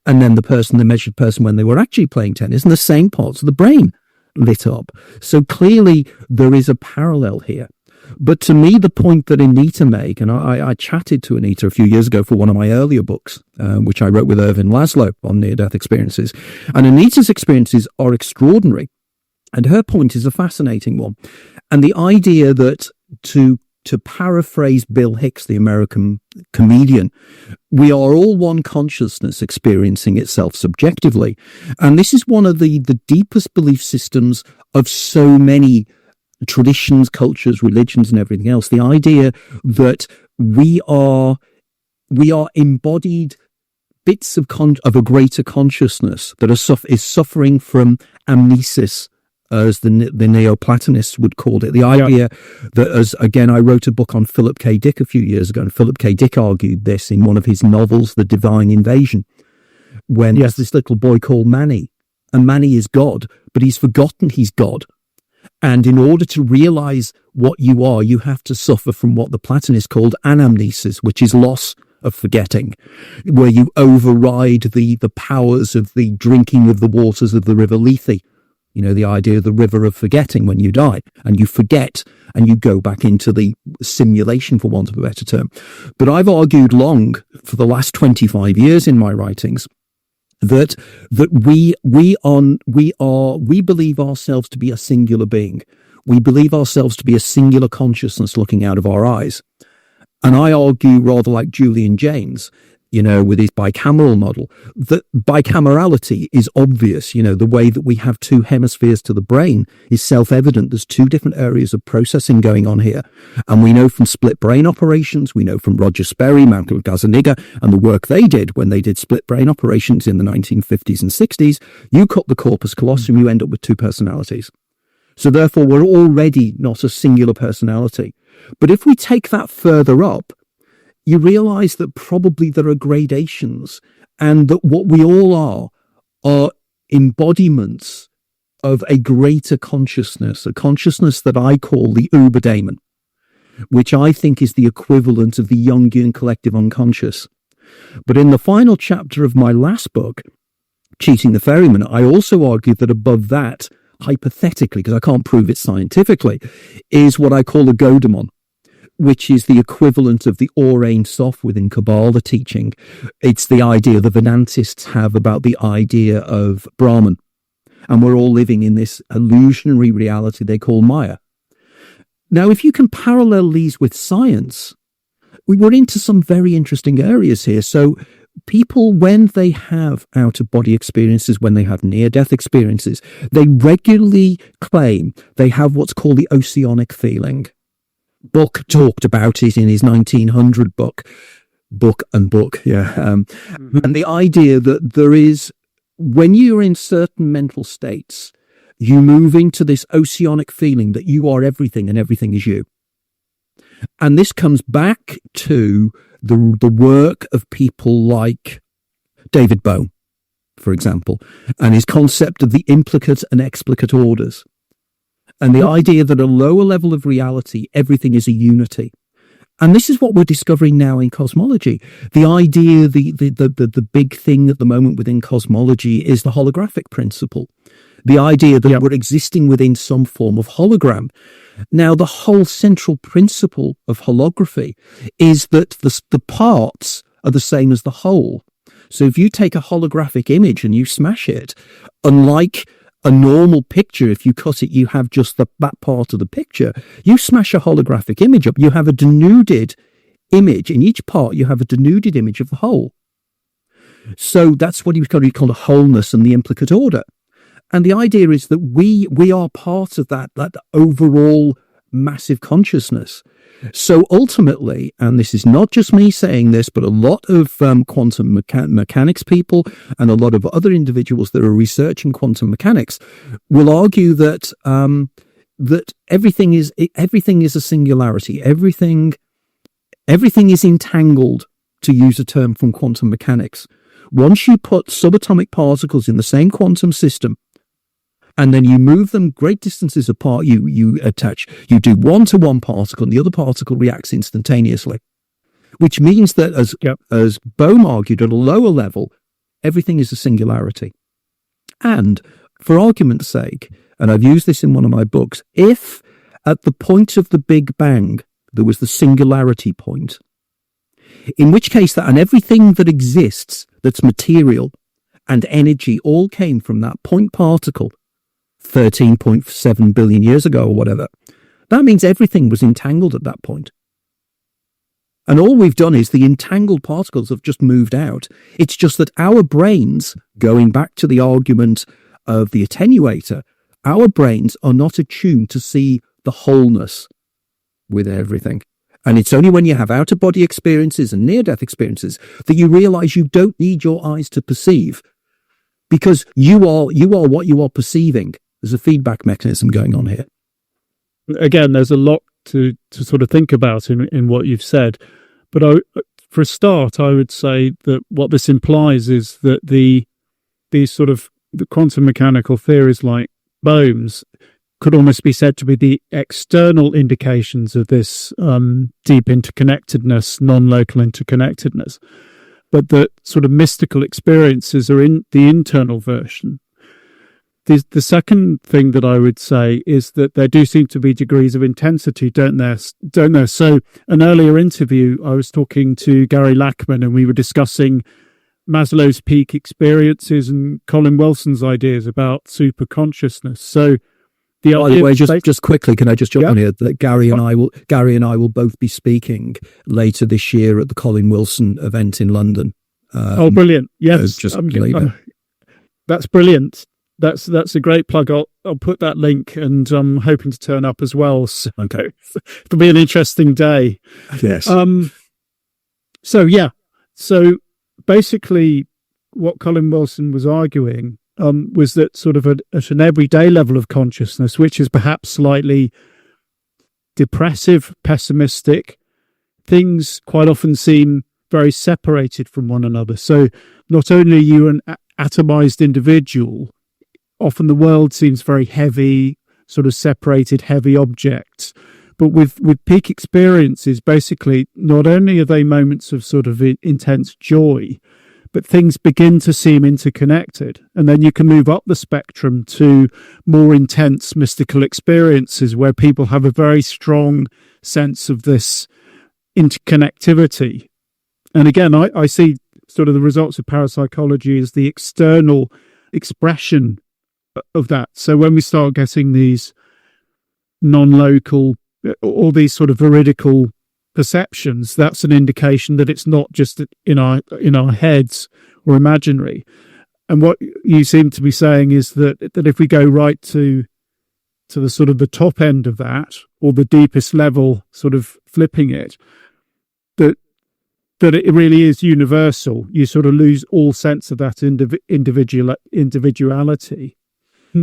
And then the measured person when they were actually playing tennis, and the same parts of the brain lit up. So clearly there is a parallel here. But to me, the point that Anita made, and I chatted to Anita a few years ago for one of my earlier books, which I wrote with Irvin Laszlo on near-death experiences. And Anita's experiences are extraordinary. And her point is a fascinating one. And the idea that to paraphrase Bill Hicks, the American comedian, we are all one consciousness experiencing itself subjectively. And this is one of the deepest belief systems of so many traditions, cultures, religions, and everything else. The idea that we are embodied bits of a greater consciousness that is suffering from amnesis, as the Neoplatonists would call it. The idea that, as again, I wrote a book on Philip K. Dick a few years ago, and Philip K. Dick argued this in one of his novels, The Divine Invasion, when there's this little boy called Manny, and Manny is God, but he's forgotten he's God. And in order to realize what you are, you have to suffer from what the Platonists called anamnesis, which is loss of forgetting, where you override the powers of the drinking of the waters of the river Lethe. You know, the idea of the river of forgetting when you die, and you forget and you go back into the simulation, for want of a better term. But I've argued long for the last 25 years in my writings that we believe ourselves to be a singular being. We believe ourselves to be a singular consciousness looking out of our eyes. And I argue, rather like Julian Jaynes, with his bicameral model, that bicamerality is obvious. The way that we have two hemispheres to the brain is self-evident. There's two different areas of processing going on here. And we know from split brain operations, we know from Roger Sperry, Michael Gazzaniga, and the work they did when they did split brain operations in the 1950s and 60s, you cut the corpus callosum, you end up with two personalities. So therefore, we're already not a singular personality. But if we take that further up, you realize that probably there are gradations, and that what we all are embodiments of a greater consciousness, a consciousness that I call the Uberdaemon. which I think is the equivalent of the Jungian collective unconscious. But in the final chapter of my last book, Cheating the Ferryman, I also argue that above that, hypothetically, because I can't prove it scientifically, is what I call the Godemon, which is the equivalent of the Or Ein Sof within Kabbalah teaching. It's the idea the Vedanthists have about the idea of Brahman. And we're all living in this illusionary reality they call Maya. Now, if you can parallel these with science, we're into some very interesting areas here. So people, when they have out-of-body experiences, when they have near-death experiences, they regularly claim they have what's called the oceanic feeling. Book talked about it in his 1900 book. And the idea that there is, when you're in certain mental states, you move into this oceanic feeling that you are everything and everything is you. And this comes back to the work of people like David Bohm, for example, and his concept of the implicate and explicate orders. And the idea that at a lower level of reality, everything is a unity. And this is what we're discovering now in cosmology. The idea, the big thing at the moment within cosmology is the holographic principle. The idea that we're existing within some form of hologram. Now, the whole central principle of holography is that the parts are the same as the whole. So if you take a holographic image and you smash it, unlike a normal picture, if you cut it, you have just that part of the picture. You smash a holographic image up, you have a denuded image. In each part, you have a denuded image of the whole. So that's what he was going to call a wholeness and the implicate order. And the idea is that we are part of that overall massive consciousness. So ultimately, and this is not just me saying this, but a lot of quantum mechanics people and a lot of other individuals that are researching quantum mechanics will argue that that everything is a singularity. Everything is entangled, to use a term from quantum mechanics. Once you put subatomic particles in the same quantum system, and then you move them great distances apart, you do one-to-one particle, and the other particle reacts instantaneously. Which means that, as Bohm argued, at a lower level, everything is a singularity. And for argument's sake, and I've used this in one of my books, if at the point of the Big Bang there was the singularity point, in which case and everything that exists that's material and energy all came from that point particle 13.7 billion years ago or whatever. That means everything was entangled at that point. And all we've done is the entangled particles have just moved out. It's just that our brains, going back to the argument of the attenuator, our brains are not attuned to see the wholeness with everything. And it's only when you have out-of-body experiences and near-death experiences that you realize you don't need your eyes to perceive, because you are what you are perceiving. There's a feedback mechanism going on here. Again, there's a lot to sort of think about in what you've said. But for a start, I would say that what this implies is that the quantum mechanical theories like Bohm's could almost be said to be the external indications of this deep interconnectedness, non-local interconnectedness. But the sort of mystical experiences are in the internal version. The second thing that I would say is that there do seem to be degrees of intensity, don't there? So an earlier interview, I was talking to Gary Lackman and we were discussing Maslow's peak experiences and Colin Wilson's ideas about superconsciousness. So by the way, just quickly, can I just jump on here? That Gary and I will both be speaking later this year at the Colin Wilson event in London. Brilliant! Yes, that's brilliant. That's a great plug. I'll put that link, and I'm hoping to turn up as well. So okay, it'll be an interesting day. Yes. So basically, what Colin Wilson was arguing was that sort of at an everyday level of consciousness, which is perhaps slightly depressive, pessimistic, things quite often seem very separated from one another. So not only are you an atomized individual, often the world seems very heavy, sort of separated, heavy objects, But with peak experiences, basically, not only are they moments of sort of intense joy, but things begin to seem interconnected. And then you can move up the spectrum to more intense mystical experiences where people have a very strong sense of this interconnectivity. And again, I see sort of the results of parapsychology as the external expression of that. So when we start getting these non-local, all these sort of veridical perceptions, that's an indication that it's not just in our heads or imaginary. And what you seem to be saying is that if we go right to the sort of the top end of that, or the deepest level, sort of flipping it, that it really is universal. You sort of lose all sense of that individuality.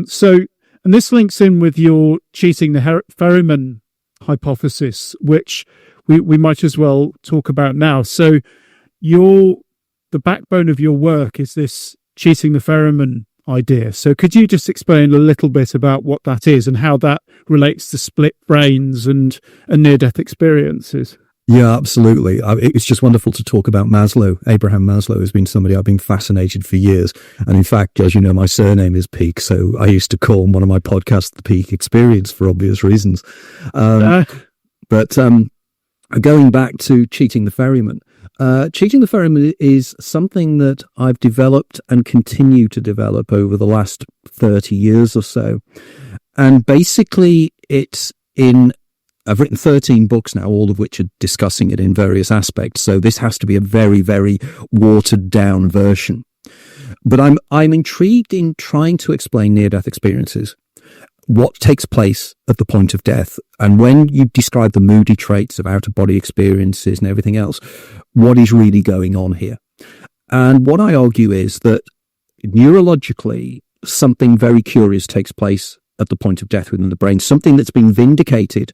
So, and this links in with your cheating the Ferryman hypothesis, which we might as well talk about now. So the backbone of your work is this cheating the Ferryman idea. So could you just explain a little bit about what that is and how that relates to split brains and near-death experiences? Yeah, absolutely. It's just wonderful to talk about Maslow. Abraham Maslow has been somebody I've been fascinated for years. And in fact, as you know, my surname is Peake. So I used to call one of my podcasts The Peake Experience for obvious reasons. But going back to cheating the ferryman, cheating the ferryman is something that I've developed and continue to develop over the last 30 years or so. And basically I've written 13 books now, all of which are discussing it in various aspects. So this has to be a very, very watered down version. But I'm intrigued in trying to explain near-death experiences, what takes place at the point of death. And when you describe the moody traits of out-of-body experiences and everything else, what is really going on here? And what I argue is that neurologically, something very curious takes place at the point of death within the brain, something that's been vindicated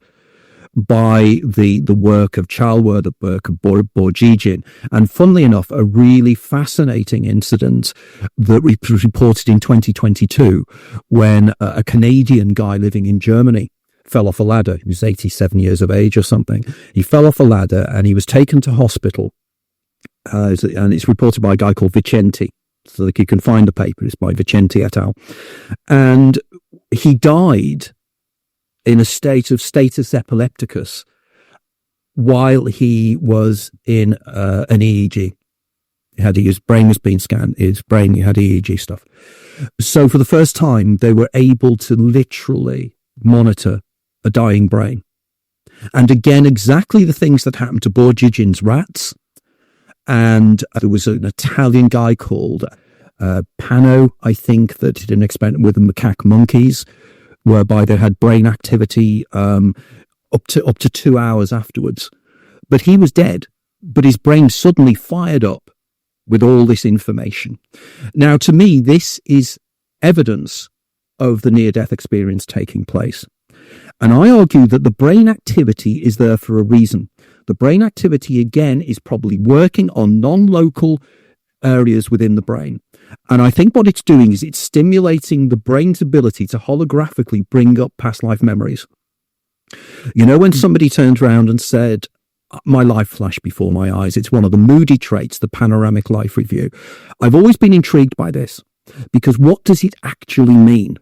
by the work of Chalwer, the work of Bourdieu, and funnily enough, a really fascinating incident that was reported in 2022 when a Canadian guy living in Germany fell off a ladder. He was 87 years of age or something. He fell off a ladder and he was taken to hospital. And it's reported by a guy called Vicenti. So that you can find the paper. It's by Vicenti et al. And he died in a state of status epilepticus while he was in an EEG. His brain was being scanned, he had EEG stuff. So for the first time, they were able to literally monitor a dying brain. And again, exactly the things that happened to Bourdieu's rats. And there was an Italian guy called Pano, I think, that did an experiment with the macaque monkeys, whereby they had brain activity up to 2 hours afterwards. But he was dead, but his brain suddenly fired up with all this information. Now, to me, this is evidence of the near-death experience taking place. And I argue that the brain activity is there for a reason. The brain activity, again, is probably working on non-local areas within the brain. And I think what it's doing is it's stimulating the brain's ability to holographically bring up past life memories. You know, when somebody turned around and said, my life flashed before my eyes, it's one of the moody traits, the panoramic life review. I've always been intrigued by this because what does it actually mean?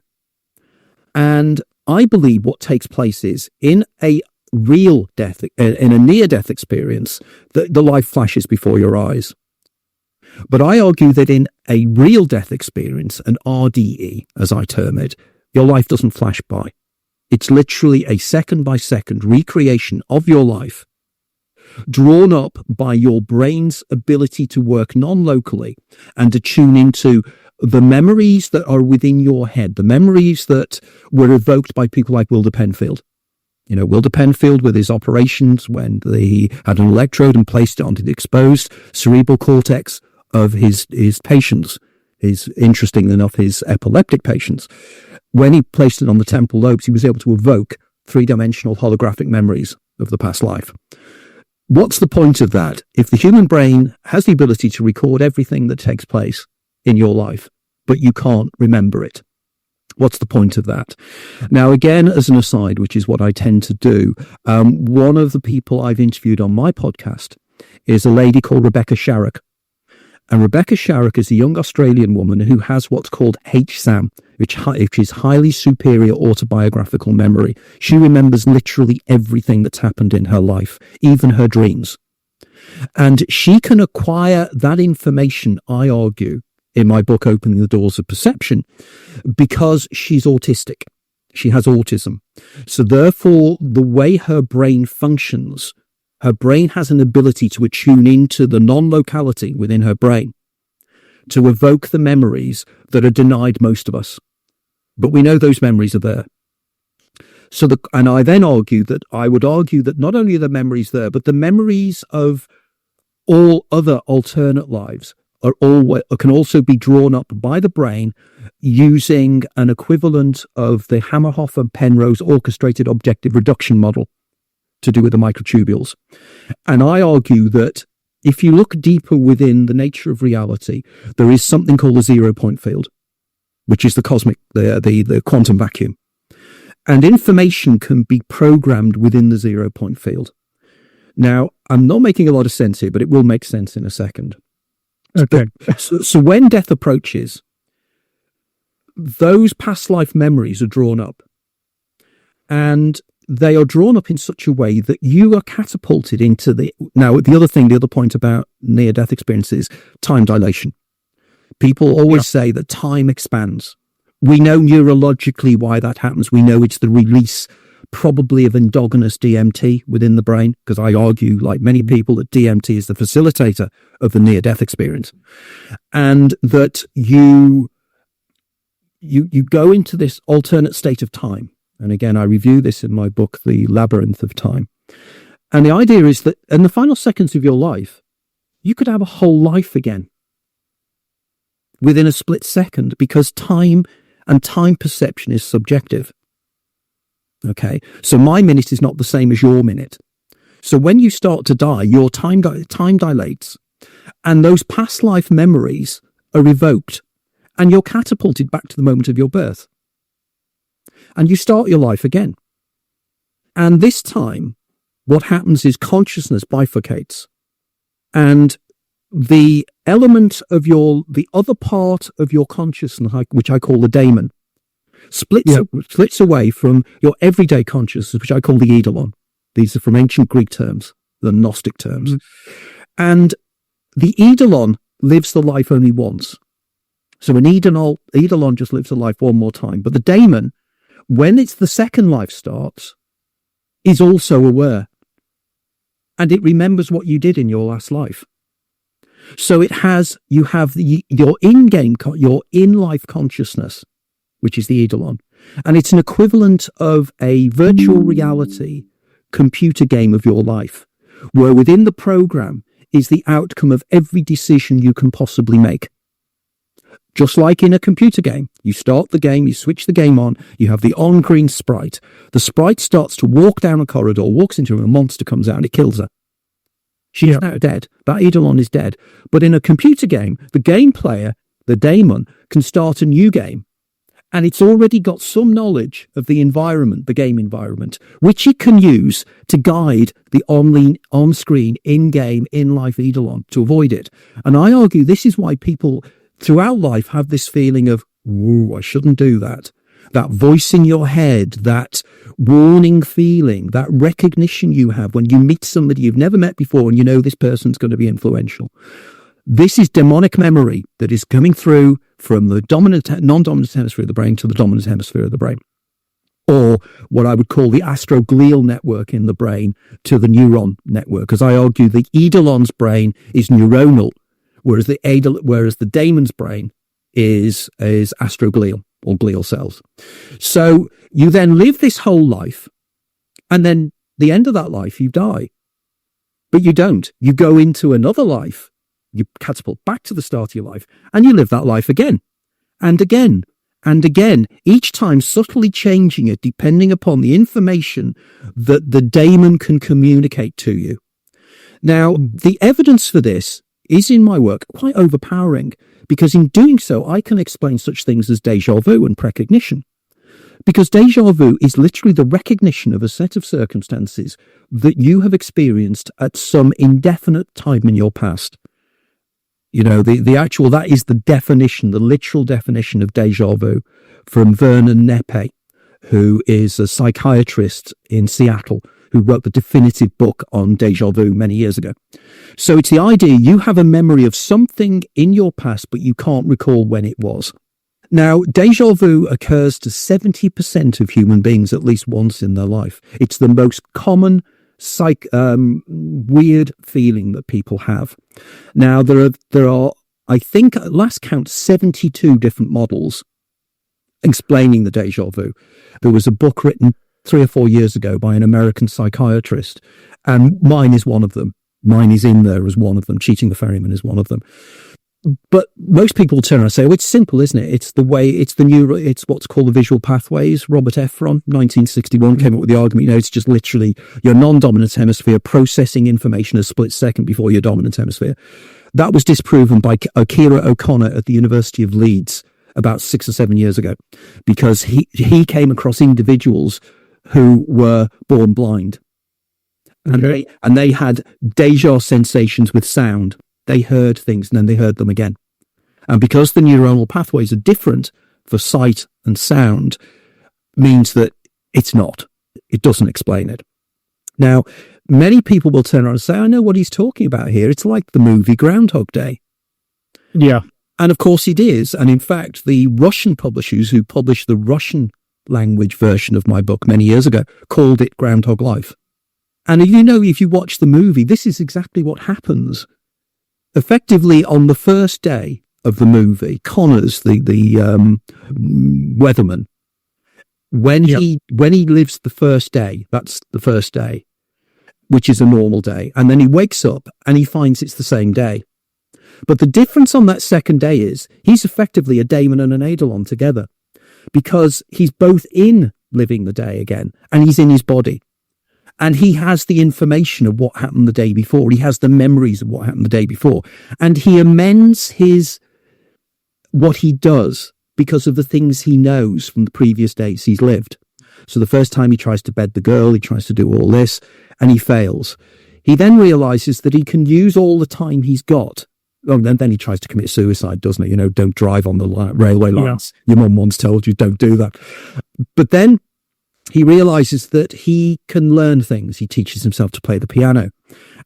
And I believe what takes place is in a real death, in a near-death experience, the life flashes before your eyes. But I argue that in a real death experience, an RDE, as I term it, your life doesn't flash by. It's literally a second-by-second recreation of your life, drawn up by your brain's ability to work non-locally and to tune into the memories that are within your head, the memories that were evoked by people like Wilder Penfield. You know, Wilder Penfield with his operations when he had an electrode and placed it onto the exposed cerebral cortex of his patients, interestingly enough, his epileptic patients. When he placed it on the temporal lobes, he was able to evoke three-dimensional holographic memories of the past life. What's the point of that? If the human brain has the ability to record everything that takes place in your life, but you can't remember it, What's the point of that? Now, again, as an aside, which is what I tend to do, one of the people I've interviewed on my podcast is a lady called Rebecca Sharrock. And Rebecca Sharrock is a young Australian woman who has what's called HSAM, which is highly superior autobiographical memory. She remembers literally everything that's happened in her life, even her dreams. And she can acquire that information, I argue, in my book, Opening the Doors of Perception, because she's autistic. She has autism. So therefore, the way her brain functions, her brain has an ability to attune into the non-locality within her brain to evoke the memories that are denied most of us. But we know those memories are there. And I then I would argue that not only are the memories there, but the memories of all other alternate lives can also be drawn up by the brain using an equivalent of the Hamerhoff and Penrose orchestrated objective reduction model to do with the microtubules. And I argue that if you look deeper within the nature of reality, there is something called the 0 point field, which is the cosmic, the quantum vacuum. And information can be programmed within the 0 point field. Now, I'm not making a lot of sense here, but it will make sense in a second. Okay. So when death approaches, those past life memories are drawn up. And they are drawn up in such a way that you are catapulted into now, the other point about near-death experience is time dilation. People always say that time expands. We know neurologically why that happens. We know it's the release probably of endogenous DMT within the brain, because I argue, like many people, that DMT is the facilitator of the near-death experience. And that you go into this alternate state of time. And again, I review this in my book, The Labyrinth of Time. And the idea is that in the final seconds of your life, you could have a whole life again within a split second, because time and time perception is subjective. Okay, so my minute is not the same as your minute. So when you start to die, your time dilates, and those past life memories are evoked, and you're catapulted back to the moment of your birth. And you start your life again. And this time, what happens is consciousness bifurcates, and the element of the other part of your consciousness, which I call the daemon, splits away from your everyday consciousness, which I call the eidolon. These are from ancient Greek terms, the Gnostic terms. And the eidolon lives the life only once. So an eidolon just lives the life one more time. But the daemon, when it's the second life starts, is also aware. And it remembers what you did in your last life. So you have your in-life consciousness, which is the eidolon. And it's an equivalent of a virtual reality computer game of your life, where within the program is the outcome of every decision you can possibly make. Just like in a computer game, you start the game, you switch the game on, you have the on-screen sprite. The sprite starts to walk down a corridor, walks into a monster comes out and it kills her. She's now dead. That eidolon is dead. But in a computer game, the game player, the daemon, can start a new game. And it's already got some knowledge of the environment, the game environment, which it can use to guide the on-screen, in-game, in-life eidolon to avoid it. And I argue this is why people throughout life have this feeling of, "Ooh, I shouldn't do that." That voice in your head, that warning feeling, that recognition you have when you meet somebody you've never met before and you know this person's going to be influential. This is demonic memory that is coming through from the non-dominant hemisphere of the brain to the dominant hemisphere of the brain. Or what I would call the astroglial network in the brain to the neuron network. Because I argue the eidolon's brain is neuronal, whereas the daemon's brain is astroglial or glial cells. So you then live this whole life, and then the end of that life, you die. But you don't. You go into another life. You catapult back to the start of your life, and you live that life again, and again, and again, each time subtly changing it depending upon the information that the daemon can communicate to you. Now, the evidence for this is in my work quite overpowering, because in doing so, I can explain such things as déjà vu and precognition. Because déjà vu is literally the recognition of a set of circumstances that you have experienced at some indefinite time in your past. You know, that is the definition, the literal definition of déjà vu from Vernon Neppe, who is a psychiatrist in Seattle, who wrote the definitive book on déjà vu many years ago. So it's the idea you have a memory of something in your past, but you can't recall when it was. Now, déjà vu occurs to 70% of human beings at least once in their life. It's the most common weird feeling that people have. Now, there are, I think, at last count, 72 different models explaining the déjà vu. There was a book written 3 or 4 years ago by an American psychiatrist, and mine is one of them. Mine is in there as one of them. Cheating the Ferryman is one of them. But most people turn around and say, oh, it's simple, isn't it? It's what's called the visual pathways. Robert Efron, 1961, came up with the argument, it's just literally your non-dominant hemisphere processing information a split second before your dominant hemisphere. That was disproven by Akira O'Connor at the University of Leeds about 6 or 7 years ago, because he came across individuals who were born blind. And they had déjà sensations with sound. They heard things and then they heard them again. And because the neuronal pathways are different for sight and sound, means that it doesn't explain it. Now, many people will turn around and say, I know what he's talking about here. It's like the movie Groundhog Day. Yeah. And of course it is. And in fact, the Russian publishers who published the Russian language version of my book many years ago called it Groundhog Life. And if you watch the movie, this is exactly what happens. Effectively, on the first day of the movie, Connors, the weatherman, when he lives the first day, that's the first day, which is a normal day, and then he wakes up and he finds it's the same day. But the difference on that second day is he's effectively a daemon and an eidolon together, because he's both in living the day again and he's in his body. And he has the information of what happened the day before. He has the memories of what happened the day before. And he amends what he does because of the things he knows from the previous days he's lived. So the first time he tries to bed the girl, he tries to do all this, and he fails. He then realizes that he can use all the time he's got. Oh, and then he tries to commit suicide, doesn't he? Don't drive on the railway lines. Yeah. Your mum once told you, don't do that. But then he realizes that he can learn things. He teaches himself to play the piano.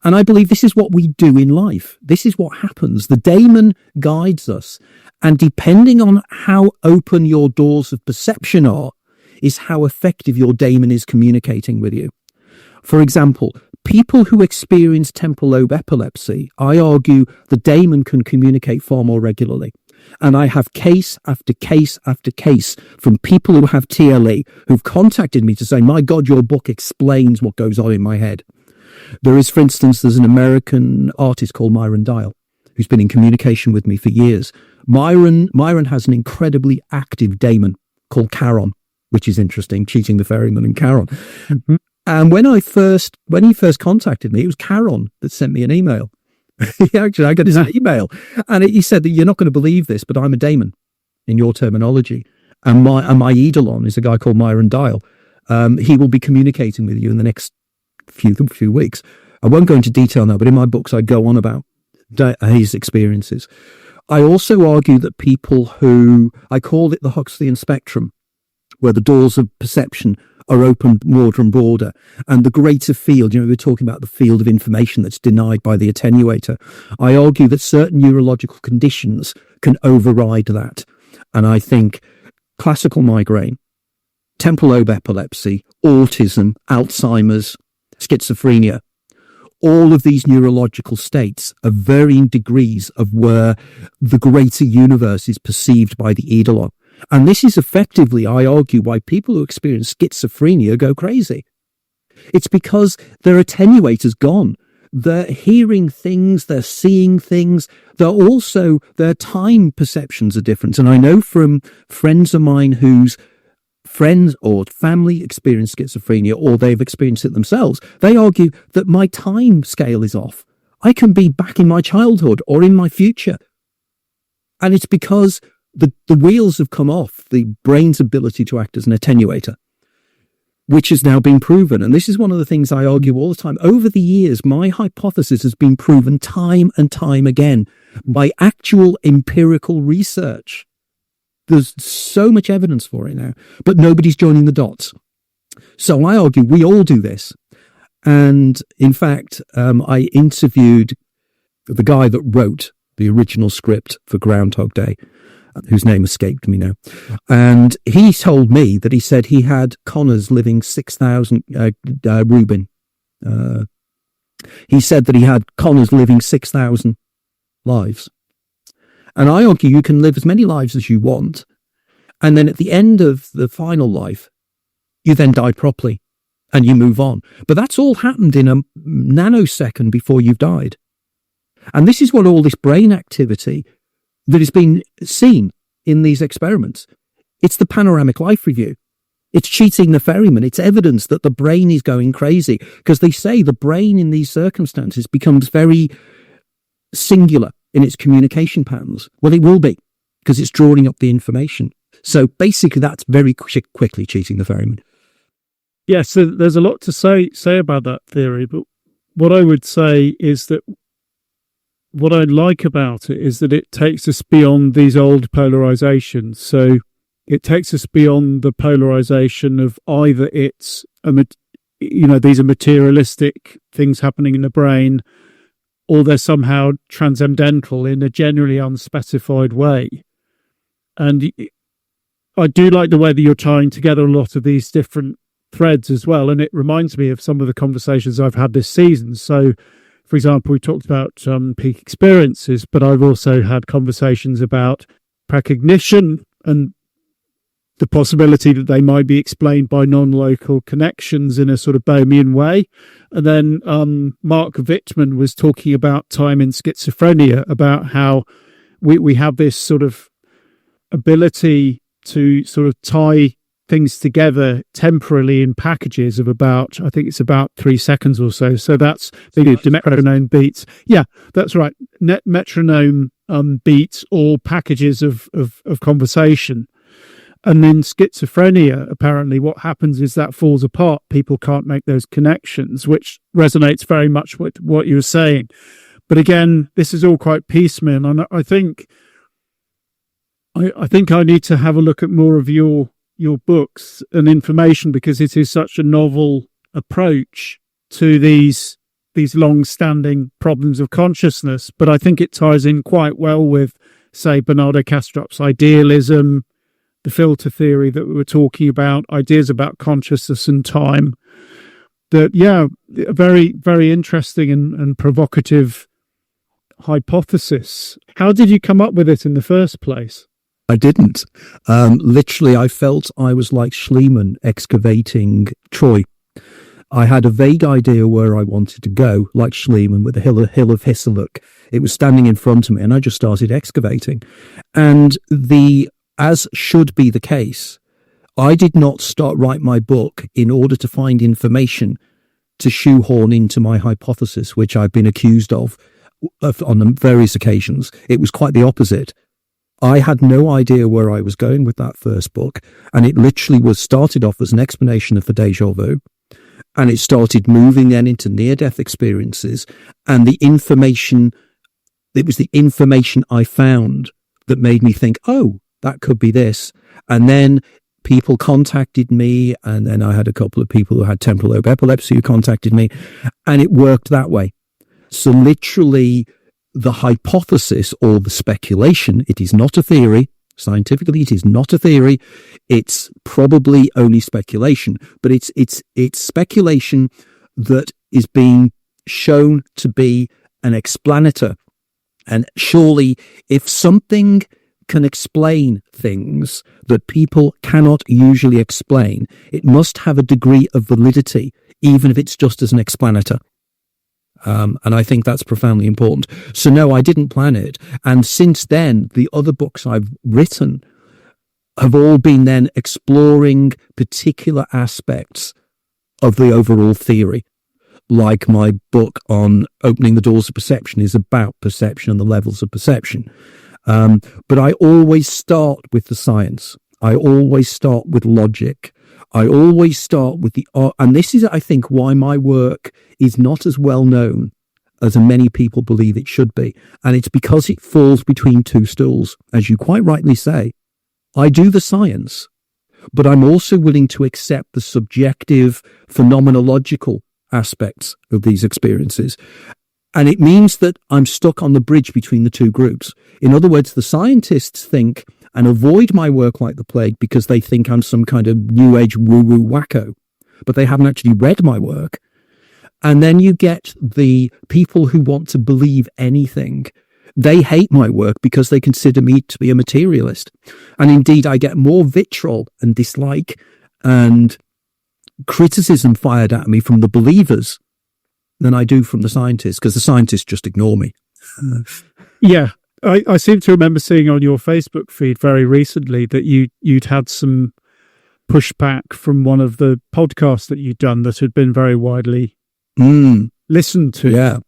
And I believe this is what we do in life. This is what happens. The daemon guides us. And depending on how open your doors of perception are, is how effective your daemon is communicating with you. For example, people who experience temporal lobe epilepsy, I argue the daemon can communicate far more regularly. And I have case after case after case from people who have TLE who've contacted me to say, my God, your book explains what goes on in my head. There's an American artist called Myron Dial who's been in communication with me for years. Myron has an incredibly active daemon called Charon, which is interesting, cheating the ferryman and Charon. Mm-hmm. And when he first contacted me, it was Charon that sent me an email. Actually, I got his email, and he said that you're not going to believe this, but I'm a daemon in your terminology, and my eidolon is a guy called Myron Dial. He will be communicating with you in the next few weeks. I won't go into detail now, but in my books I go on about his experiences. I also argue that people who, I called it the Huxleyan spectrum, where the doors of perception are open broader and broader, and the greater field, we're talking about the field of information that's denied by the attenuator. I argue that certain neurological conditions can override that. And I think classical migraine, temporal lobe epilepsy, autism, Alzheimer's, schizophrenia, all of these neurological states are varying degrees of where the greater universe is perceived by the eidolon. And this is effectively, I argue, why people who experience schizophrenia go crazy. It's because their attenuator's gone. They're hearing things, they're seeing things. Their time perceptions are different. And I know from friends of mine whose friends or family experience schizophrenia, or they've experienced it themselves, they argue that my time scale is off. I can be back in my childhood or in my future. And it's because the wheels have come off the brain's ability to act as an attenuator, which has now been proven. And this is one of the things I argue all the time. Over the years, my hypothesis has been proven time and time again by actual empirical research. There's so much evidence for it now, but nobody's joining the dots. So I argue we all do this. And in fact, I interviewed the guy that wrote the original script for Groundhog Day, whose name escaped me now. And he told me that he said he had Connors living 6,000, Rubin. He said that he had Connors living 6,000 lives. And I argue you can live as many lives as you want. And then at the end of the final life, you then die properly and you move on. But that's all happened in a nanosecond before you've died. And this is what all this brain activity that has been seen in these experiments. It's the panoramic life review. It's cheating the ferryman. It's evidence that the brain is going crazy, because they say the brain in these circumstances becomes very singular in its communication patterns. Well, it will be, because it's drawing up the information. So basically that's very quickly cheating the ferryman. Yeah, so there's a lot to say about that theory, but what I would say is that what I like about it is that it takes us beyond these old polarizations. So it takes us beyond the polarization of either it's these are materialistic things happening in the brain, or they're somehow transcendental in a generally unspecified way. And I do like the way that you're tying together a lot of these different threads as well. And it reminds me of some of the conversations I've had this season. So, for example, we talked about peak experiences, but I've also had conversations about precognition and the possibility that they might be explained by non-local connections in a sort of Bohemian way. And then Mark Wittmann was talking about time in schizophrenia, about how we have this sort of ability to sort of tie things together temporally in packages of about, I think it's about 3 seconds or so. So that's the metronome beats. Yeah, that's right. Metronome beats or packages of conversation. And in schizophrenia, apparently what happens is that falls apart. People can't make those connections, which resonates very much with what you were saying. But again, this is all quite piecemeal. And I think I need to have a look at more of your books and information, because it is such a novel approach to these long-standing problems of consciousness. But I think it ties in quite well with, say, Bernardo Kastrup's idealism, the filter theory that we were talking about, ideas about consciousness and time. That, yeah, a very, very interesting and provocative hypothesis. How did you come up with it in the first place? I didn't. Literally, I felt I was like Schliemann excavating Troy. I had a vague idea where I wanted to go, like Schliemann with the hill of Hisseluk. It was standing in front of me, and I just started excavating. And as should be the case, I did not write my book in order to find information to shoehorn into my hypothesis, which I've been accused of on various occasions. It was quite the opposite. I had no idea where I was going with that first book, and it literally started off as an explanation of the déjà vu, and it started moving then into near-death experiences, and it was the information I found that made me think, oh, that could be this. And then people contacted me, and then I had a couple of people who had temporal lobe epilepsy who contacted me, and it worked that way. So literally, the hypothesis or the speculation, it is not a theory. Scientifically, it is not a theory. It's probably only speculation, but it's speculation that is being shown to be an explanator. And surely, if something can explain things that people cannot usually explain, it must have a degree of validity, even if it's just as an explanator. And I think that's profoundly important. So no, I didn't plan it. And since then, the other books I've written have all been then exploring particular aspects of the overall theory. Like my book on opening the doors of perception is about perception and the levels of perception. But I always start with the science. I always start with logic. I always start with the art. And this is, I think, why my work is not as well known as many people believe it should be. And it's because it falls between two stools, as you quite rightly say. I do the science, but I'm also willing to accept the subjective, phenomenological aspects of these experiences. And it means that I'm stuck on the bridge between the two groups. In other words, the scientists think and avoid my work like the plague because they think I'm some kind of new age woo-woo wacko, but they haven't actually read my work. And then you get the people who want to believe anything. They hate my work because they consider me to be a materialist. And indeed, I get more vitriol and dislike and criticism fired at me from the believers than I do from the scientists, because the scientists just ignore me. Yeah. I seem to remember seeing on your Facebook feed very recently that you'd had some pushback from one of the podcasts that you'd done that had been very widely listened to. Yeah.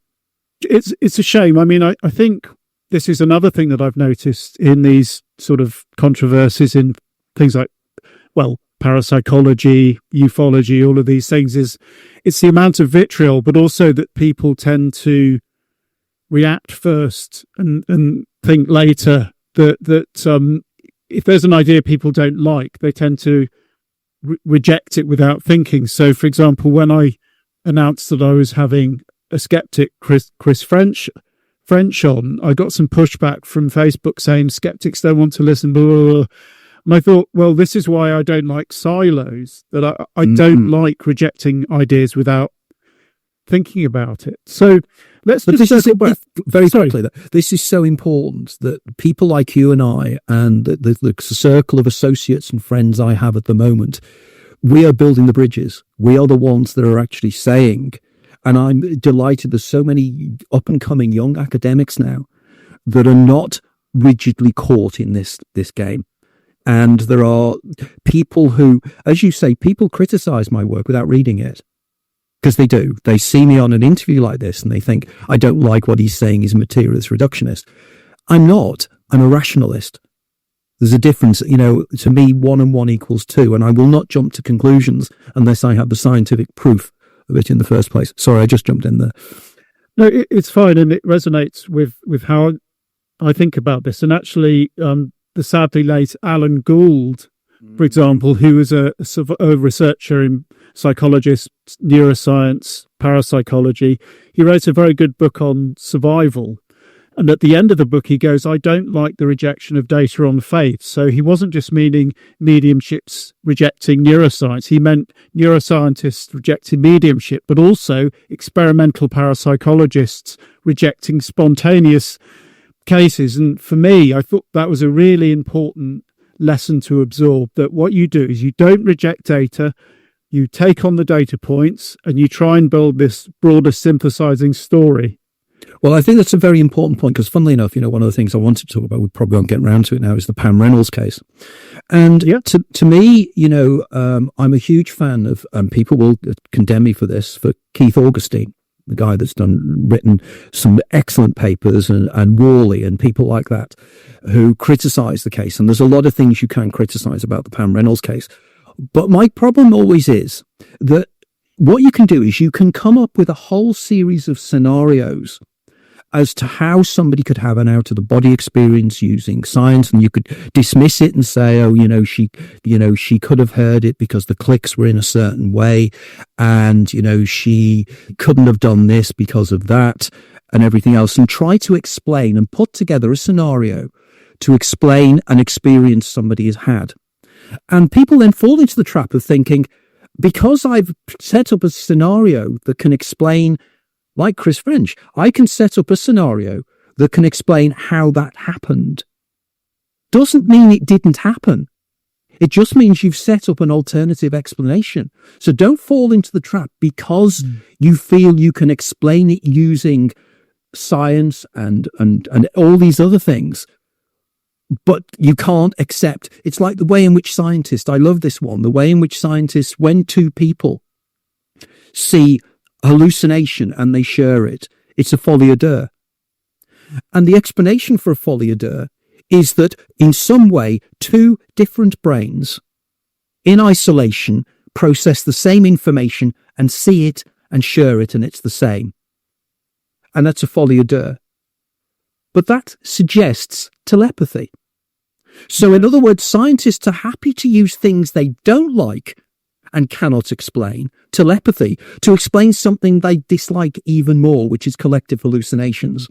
It's a shame. I mean, I think this is another thing that I've noticed in these sort of controversies in things like, well, parapsychology, ufology, all of these things, is it's the amount of vitriol, but also that people tend to react first and think later that if there's an idea people don't like, they tend to reject it without thinking. So, for example, when I announced that I was having a skeptic, Chris French on, I got some pushback from Facebook saying skeptics don't want to listen, blah, blah, blah. And I thought, well, this is why I don't like silos, that I don't like rejecting ideas without thinking about it. So let's just circle back. Very quickly, this is so important that people like you and I and the circle of associates and friends I have at the moment, we are building the bridges. We are the ones that are actually saying, and I'm delighted there's so many up-and-coming young academics now that are not rigidly caught in this game. And there are people who, as you say, people criticize my work without reading it. Because they do. They see me on an interview like this and they think, I don't like what he's saying, he's a materialist reductionist. I'm not. I'm a rationalist. There's a difference. To me, 1 and 1 equals 2, and I will not jump to conclusions unless I have the scientific proof of it in the first place. Sorry, I just jumped in there. No, it's fine, and it resonates with how I think about this. And actually, the sadly late Alan Gould, for example, who was a researcher in psychologist, neuroscience, parapsychology, he wrote a very good book on survival. And at the end of the book, he goes, I don't like the rejection of data on faith. So he wasn't just meaning mediumships rejecting neuroscience. He meant neuroscientists rejecting mediumship, but also experimental parapsychologists rejecting spontaneous cases. And for me, I thought that was a really important lesson to absorb, that what you do is you don't reject data, you take on the data points and you try and build this broader synthesizing story. Well, I think that's a very important point because, funnily enough, one of the things I wanted to talk about, we probably won't get around to it now, is the Pam Reynolds case. And to me, I'm a huge fan of, people will condemn me for this, for Keith Augustine, the guy that's written some excellent papers, and Worley and people like that who criticize the case. And there's a lot of things you can criticize about the Pam Reynolds case. But my problem always is that what you can do is you can come up with a whole series of scenarios as to how somebody could have an out-of-the-body experience using science, and you could dismiss it and say, she could have heard it because the clicks were in a certain way, and, she couldn't have done this because of that, and everything else, and try to explain and put together a scenario to explain an experience somebody has had. And people then fall into the trap of thinking, because I've set up a scenario that can explain, like Chris French, I can set up a scenario that can explain how that happened. Doesn't mean it didn't happen. It just means you've set up an alternative explanation. So don't fall into the trap because you feel you can explain it using science and all these other things. But you can't accept. It's like the way in which scientists, I love this one, the way in which scientists, when two people see hallucination and they share it, it's a folie à deux. And the explanation for a folie à deux is that in some way, two different brains in isolation process the same information and see it and share it, and it's the same. And that's a folie à deux. But that suggests telepathy. So in other words, scientists are happy to use things they don't like and cannot explain, telepathy, to explain something they dislike even more, which is collective hallucinations.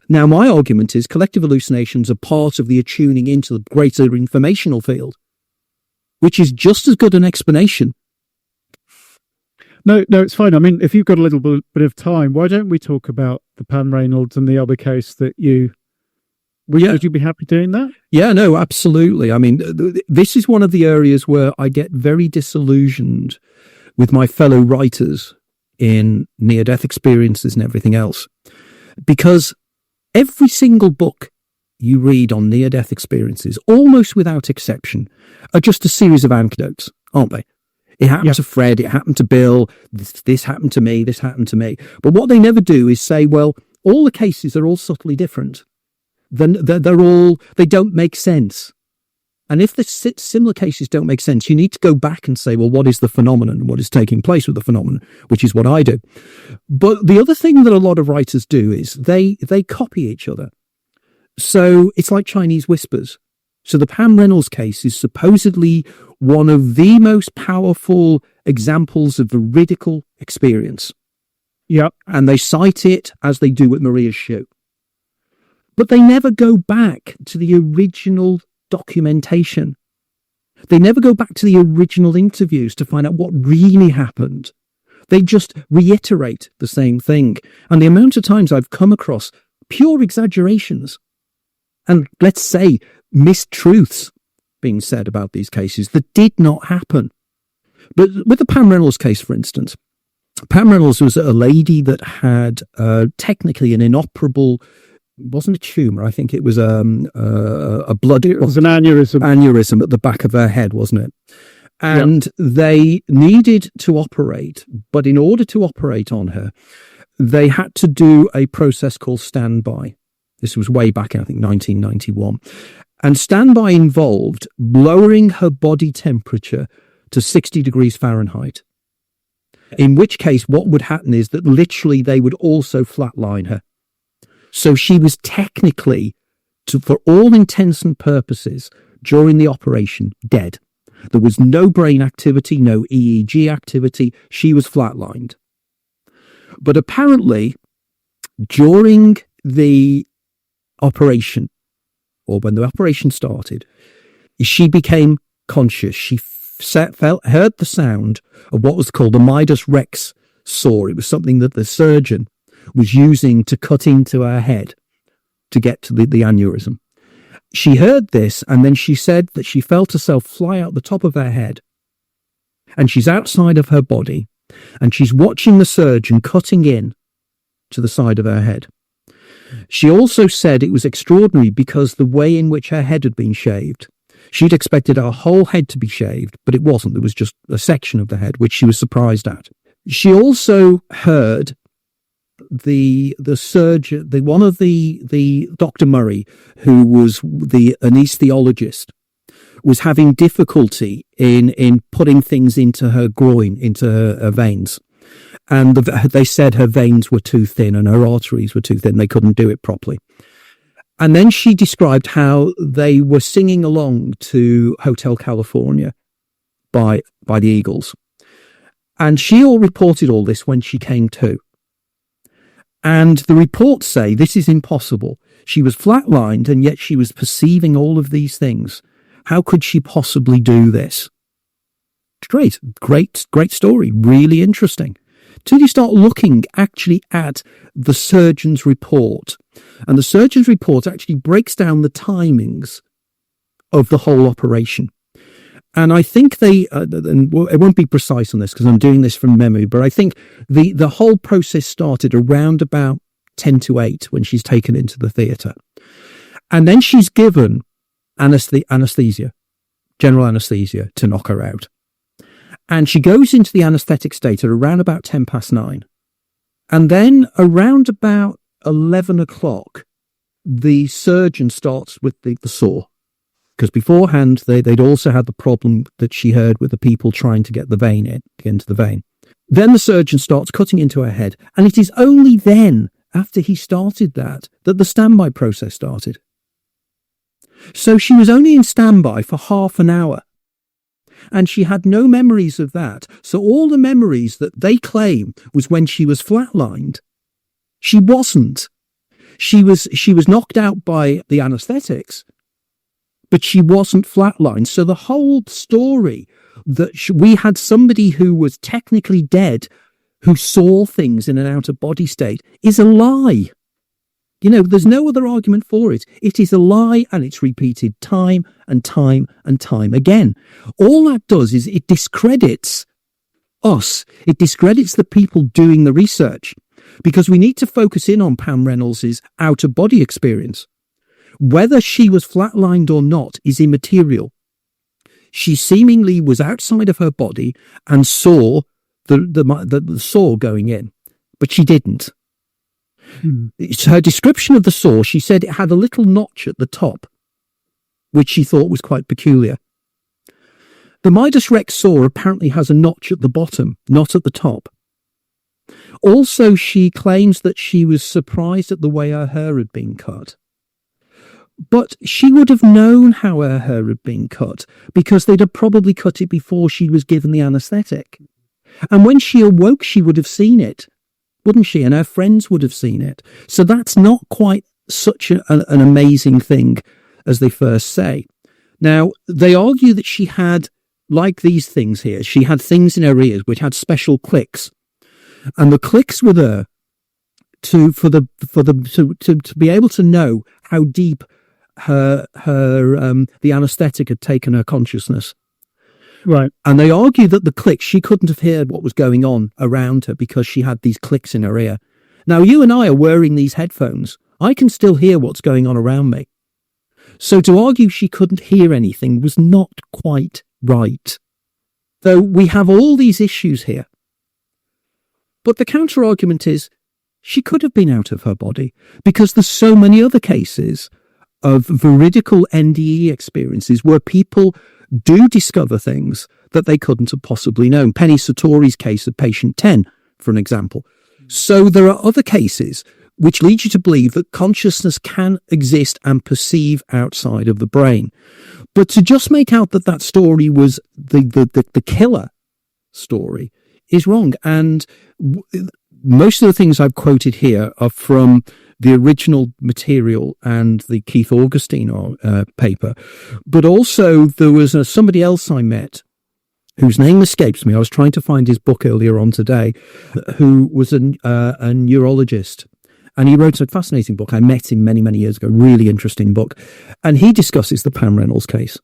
Now, my argument is collective hallucinations are part of the attuning into the greater informational field, which is just as good an explanation. No, it's fine. I mean, if you've got a little bit of time, why don't we talk about the Pam Reynolds and the other case that you... Would you be happy doing that? Yeah, no, absolutely. I mean, this is one of the areas where I get very disillusioned with my fellow writers in near-death experiences and everything else. Because every single book you read on near-death experiences, almost without exception, are just a series of anecdotes, aren't they? It happened to Fred, it happened to Bill, this happened to me, this happened to me. But what they never do is say, well, all the cases are all subtly different. Then they don't make sense. And if the similar cases don't make sense, you need to go back and say, well, what is the phenomenon? What is taking place with the phenomenon? Which is what I do. But the other thing that a lot of writers do is they copy each other. So it's like Chinese whispers. So the Pam Reynolds case is supposedly one of the most powerful examples of the Veridical experience. Yeah. And they cite it as they do with Maria's shoe. But they never go back to the original documentation. They never go back to the original interviews to find out what really happened. They just reiterate the same thing. And the amount of times I've come across pure exaggerations and, let's say, mistruths being said about these cases that did not happen. But with the Pam Reynolds case, for instance, Pam Reynolds was a lady that had technically an inoperable... It wasn't a tumour. I think it was a blood... It was an aneurysm. Aneurysm at the back of her head, wasn't it? And they needed to operate, but in order to operate on her, they had to do a process called standby. This was way back in, I think, 1991. And standby involved lowering her body temperature to 60 degrees Fahrenheit. In which case, what would happen is that literally they would also flatline her. So she was technically, for all intents and purposes, during the operation, dead. There was no brain activity, no EEG activity. She was flatlined. But apparently, during the operation, or when the operation started, she became conscious. She heard the sound of what was called the Midas Rex saw. It was something that the surgeon was using to cut into her head to get to the aneurysm. She heard this, and then she said that she felt herself fly out the top of her head, and she's outside of her body, and she's watching the surgeon cutting in to the side of her head. She also said it was extraordinary because the way in which her head had been shaved. She'd expected her whole head to be shaved, but it wasn't. There was just a section of the head, which she was surprised at. She also heard the surgeon, the Dr. Murray, who was the anesthesiologist, was having difficulty in putting things into her groin, into her veins. And they said her veins were too thin and her arteries were too thin. They couldn't do it properly. And then she described how they were singing along to Hotel California by the Eagles. And she all reported all this when she came to. And the reports say this is impossible. She was flatlined and yet she was perceiving all of these things. How could she possibly do this? Great story. Really interesting. Till you start looking actually at the surgeon's report. And the surgeon's report actually breaks down the timings of the whole operation. And I think it won't be precise on this because I'm doing this from memory, but I think the whole process started around about 10 to 8 when she's taken into the theatre. And then she's given anesthesia, general anesthesia, to knock her out. And she goes into the anaesthetic state at around about 9:10. And then around about 11 o'clock, the surgeon starts with the saw, because beforehand they'd also had the problem that she heard with the people trying to get the vein into the vein. Then the surgeon starts cutting into her head, and it is only then, after he started that the standby process started. So she was only in standby for half an hour, and she had no memories of that. So all the memories that they claim was when she was flatlined. She wasn't. She was knocked out by the anaesthetics, but she wasn't flatlined. So the whole story that we had somebody who was technically dead who saw things in an out-of-body state is a lie. You know, there's no other argument for it. It is a lie, and it's repeated time and time and time again. All that does is it discredits us. It discredits the people doing the research, because we need to focus in on Pam Reynolds' out-of-body experience. Whether she was flatlined or not is immaterial. She seemingly was outside of her body and saw the saw going in, but she didn't. It's her description of the saw. She said it had a little notch at the top, which she thought was quite peculiar. The Midas Rex saw apparently has a notch at the bottom, not at the top. Also, she claims that she was surprised at the way her hair had been cut. But she would have known how her hair had been cut, because they'd have probably cut it before she was given the anaesthetic. And when she awoke, she would have seen it, wouldn't she? And her friends would have seen it. So that's not quite such an amazing thing as they first say. Now, they argue that she had, like these things here, she had things in her ears which had special clicks. And the clicks were there to be able to know how deep the anaesthetic had taken her consciousness. Right. And they argue that the clicks, she couldn't have heard what was going on around her because she had these clicks in her ear. Now, you and I are wearing these headphones. I can still hear what's going on around me. So to argue she couldn't hear anything was not quite right. So we have all these issues here. But the counter-argument is she could have been out of her body, because there's so many other cases of veridical NDE experiences where people do discover things that they couldn't have possibly known. Penny Satori's case of patient 10, for an example. So there are other cases which lead you to believe that consciousness can exist and perceive outside of the brain. But to just make out that story was the killer story is wrong. And most of the things I've quoted here are from the original material and the Keith Augustine paper. But also there was somebody else I met whose name escapes me. I was trying to find his book earlier on today, who was a neurologist. And he wrote a fascinating book. I met him many, many years ago. Really interesting book. And he discusses the Pam Reynolds case.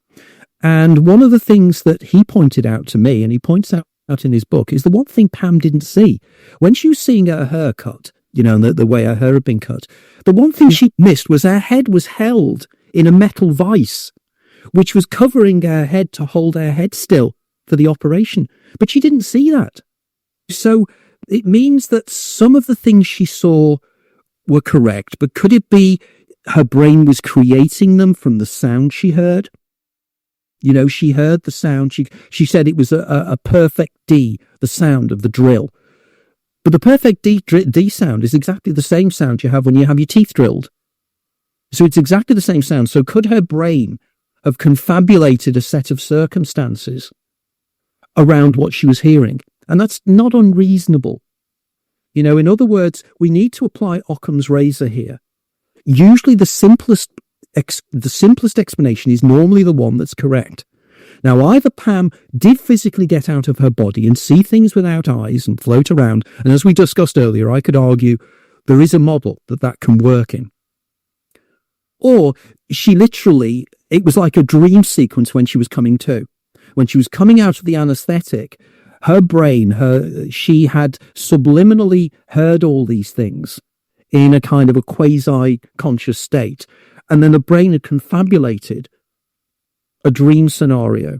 And one of the things that he pointed out to me, and he points out in his book, is the one thing Pam didn't see. When she was seeing her hair cut, you know, the way her hair had been cut, the one thing she missed was her head was held in a metal vice, which was covering her head to hold her head still for the operation. But she didn't see that. So it means that some of the things she saw were correct, but could it be her brain was creating them from the sound she heard? You know, she heard the sound. She said it was a perfect D, the sound of the drill. But the perfect D sound is exactly the same sound you have when you have your teeth drilled. So it's exactly the same sound. So could her brain have confabulated a set of circumstances around what she was hearing? And that's not unreasonable. You know, in other words, we need to apply Occam's razor here. Usually the simplest explanation is normally the one that's correct. Now, either Pam did physically get out of her body and see things without eyes and float around, and as we discussed earlier, I could argue there is a model that can work in. Or she literally, it was like a dream sequence when she was coming to. When she was coming out of the anaesthetic, her brain, she had subliminally heard all these things in a kind of a quasi-conscious state. And then the brain had confabulated a dream scenario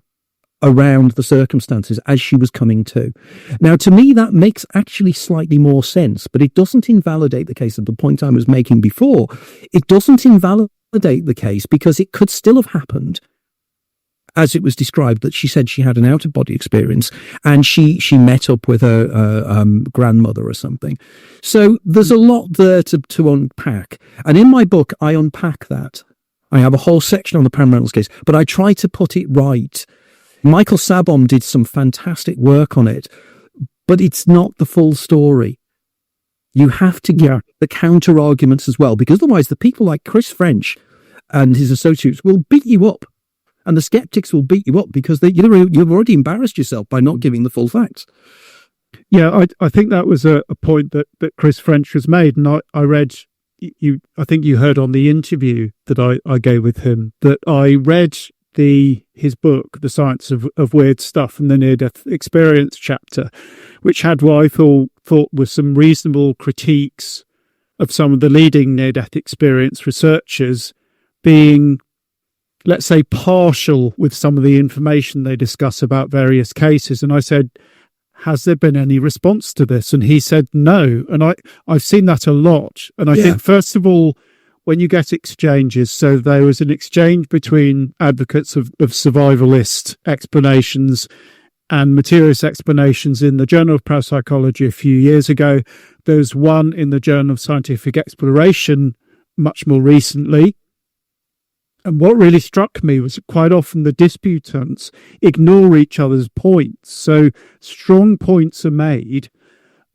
around the circumstances as she was coming to. Now, to me, that makes actually slightly more sense, but it doesn't invalidate the case of the point I was making before. It doesn't invalidate the case because it could still have happened as it was described, that she said she had an out-of-body experience and she met up with her grandmother or something. So there's a lot there to unpack. And in my book, I unpack that. I have a whole section on the Pam Reynolds case, but I try to put it right. Michael Sabom did some fantastic work on it, but it's not the full story. You have to get the counter arguments as well, because otherwise the people like Chris French and his associates will beat you up. And the skeptics will beat you up because you've already embarrassed yourself by not giving the full facts. Yeah, I think that was a point that Chris French has made. And I read, I think you heard on the interview that I gave with him, that I read his book, The Science of Weird Stuff, and the Near-Death Experience chapter, which had what I thought was some reasonable critiques of some of the leading near-death experience researchers being, let's say, partial with some of the information they discuss about various cases. And I said, has there been any response to this? And he said no. And I've seen that a lot. And I think, first of all, when you get exchanges, so there was an exchange between advocates of survivalist explanations and materialist explanations in the Journal of Parapsychology a few years ago. There's one in the Journal of Scientific Exploration much more recently. And what really struck me was that quite often the disputants ignore each other's points. So strong points are made,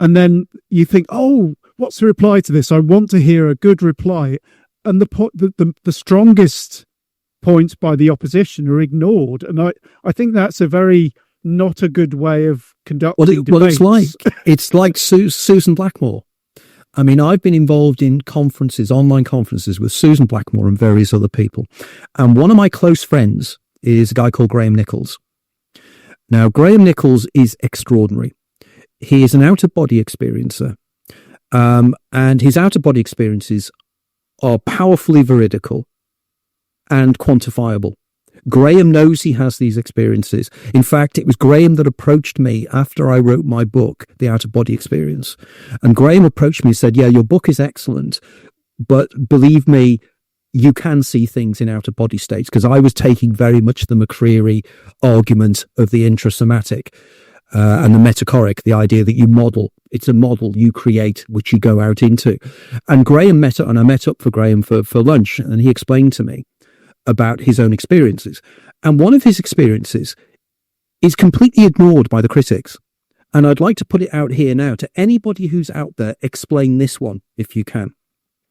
and then you think, oh, what's the reply to this? I want to hear a good reply. And the strongest points by the opposition are ignored. And I think that's a very not a good way of conducting debates. Well, it's like Susan Blackmore. I mean, I've been involved in conferences, online conferences with Susan Blackmore and various other people. And one of my close friends is a guy called Graham Nichols. Now, Graham Nichols is extraordinary. He is an out-of-body experiencer. And his out-of-body experiences are powerfully veridical and quantifiable. Graham knows he has these experiences. In fact, it was Graham that approached me after I wrote my book, The Out-of-Body Experience. And Graham approached me and said, yeah, your book is excellent, but believe me, you can see things in out-of-body states, because I was taking very much the McCreary argument of the intrasomatic and the metachoric, the idea that you model. It's a model you create, which you go out into. And Graham met up, and I met up for Graham for lunch, and he explained to me about his own experiences. And one of his experiences is completely ignored by the critics. And I'd like to put it out here now to anybody who's out there. Explain this one, if you can.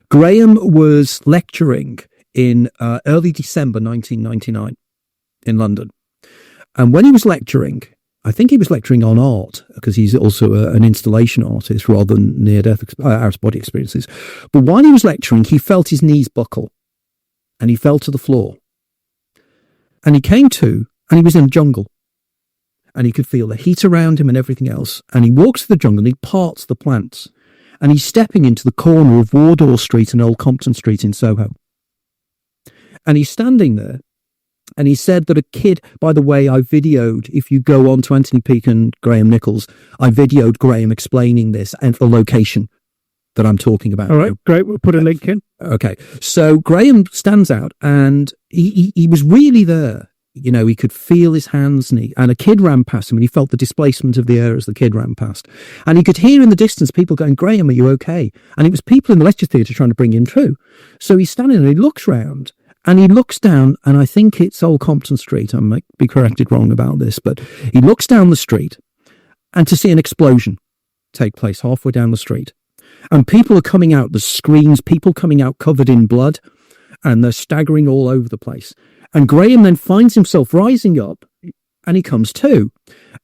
Graham was lecturing in early December 1999 in London. And when he was lecturing, I think he was lecturing on art, because he's also an installation artist rather than near-death out-of-body experiences. But while he was lecturing, he felt his knees buckle. And he fell to the floor. And he came to, and he was in a jungle. And he could feel the heat around him and everything else. And he walks to the jungle and he parts the plants. And he's stepping into the corner of Wardour Street and Old Compton Street in Soho. And he's standing there. And he said that a kid, by the way, I videoed, if you go on to Anthony Peake and Graham Nichols, I videoed Graham explaining this and the location that I'm talking about. All right, great. We'll put a link in. Okay. So Graham stands out, and he was really there. You know, he could feel his hands, and a kid ran past him, and he felt the displacement of the air as the kid ran past. And he could hear in the distance people going, Graham, are you okay? And it was people in the lecture theatre trying to bring him through. So he's standing there, and he looks round, and he looks down, and I think it's Old Compton Street. I might be corrected wrong about this, but he looks down the street, and to see an explosion take place halfway down the street. And people are coming out, the screams, people coming out covered in blood, and they're staggering all over the place. And Graham then finds himself rising up, and he comes to.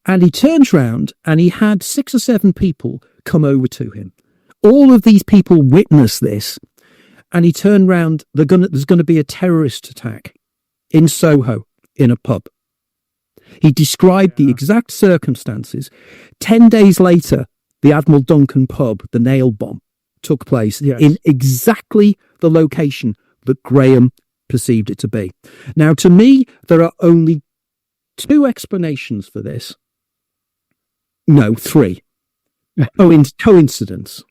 And he turns round, and he had 6 or 7 people come over to him. All of these people witness this. And he turned round, there's going to be a terrorist attack in Soho, in a pub. He described the exact circumstances. 10 days later, the Admiral Duncan pub, the nail bomb, took place in exactly the location that Graham perceived it to be. Now, to me, there are only two explanations for this. No, three. Coincidence.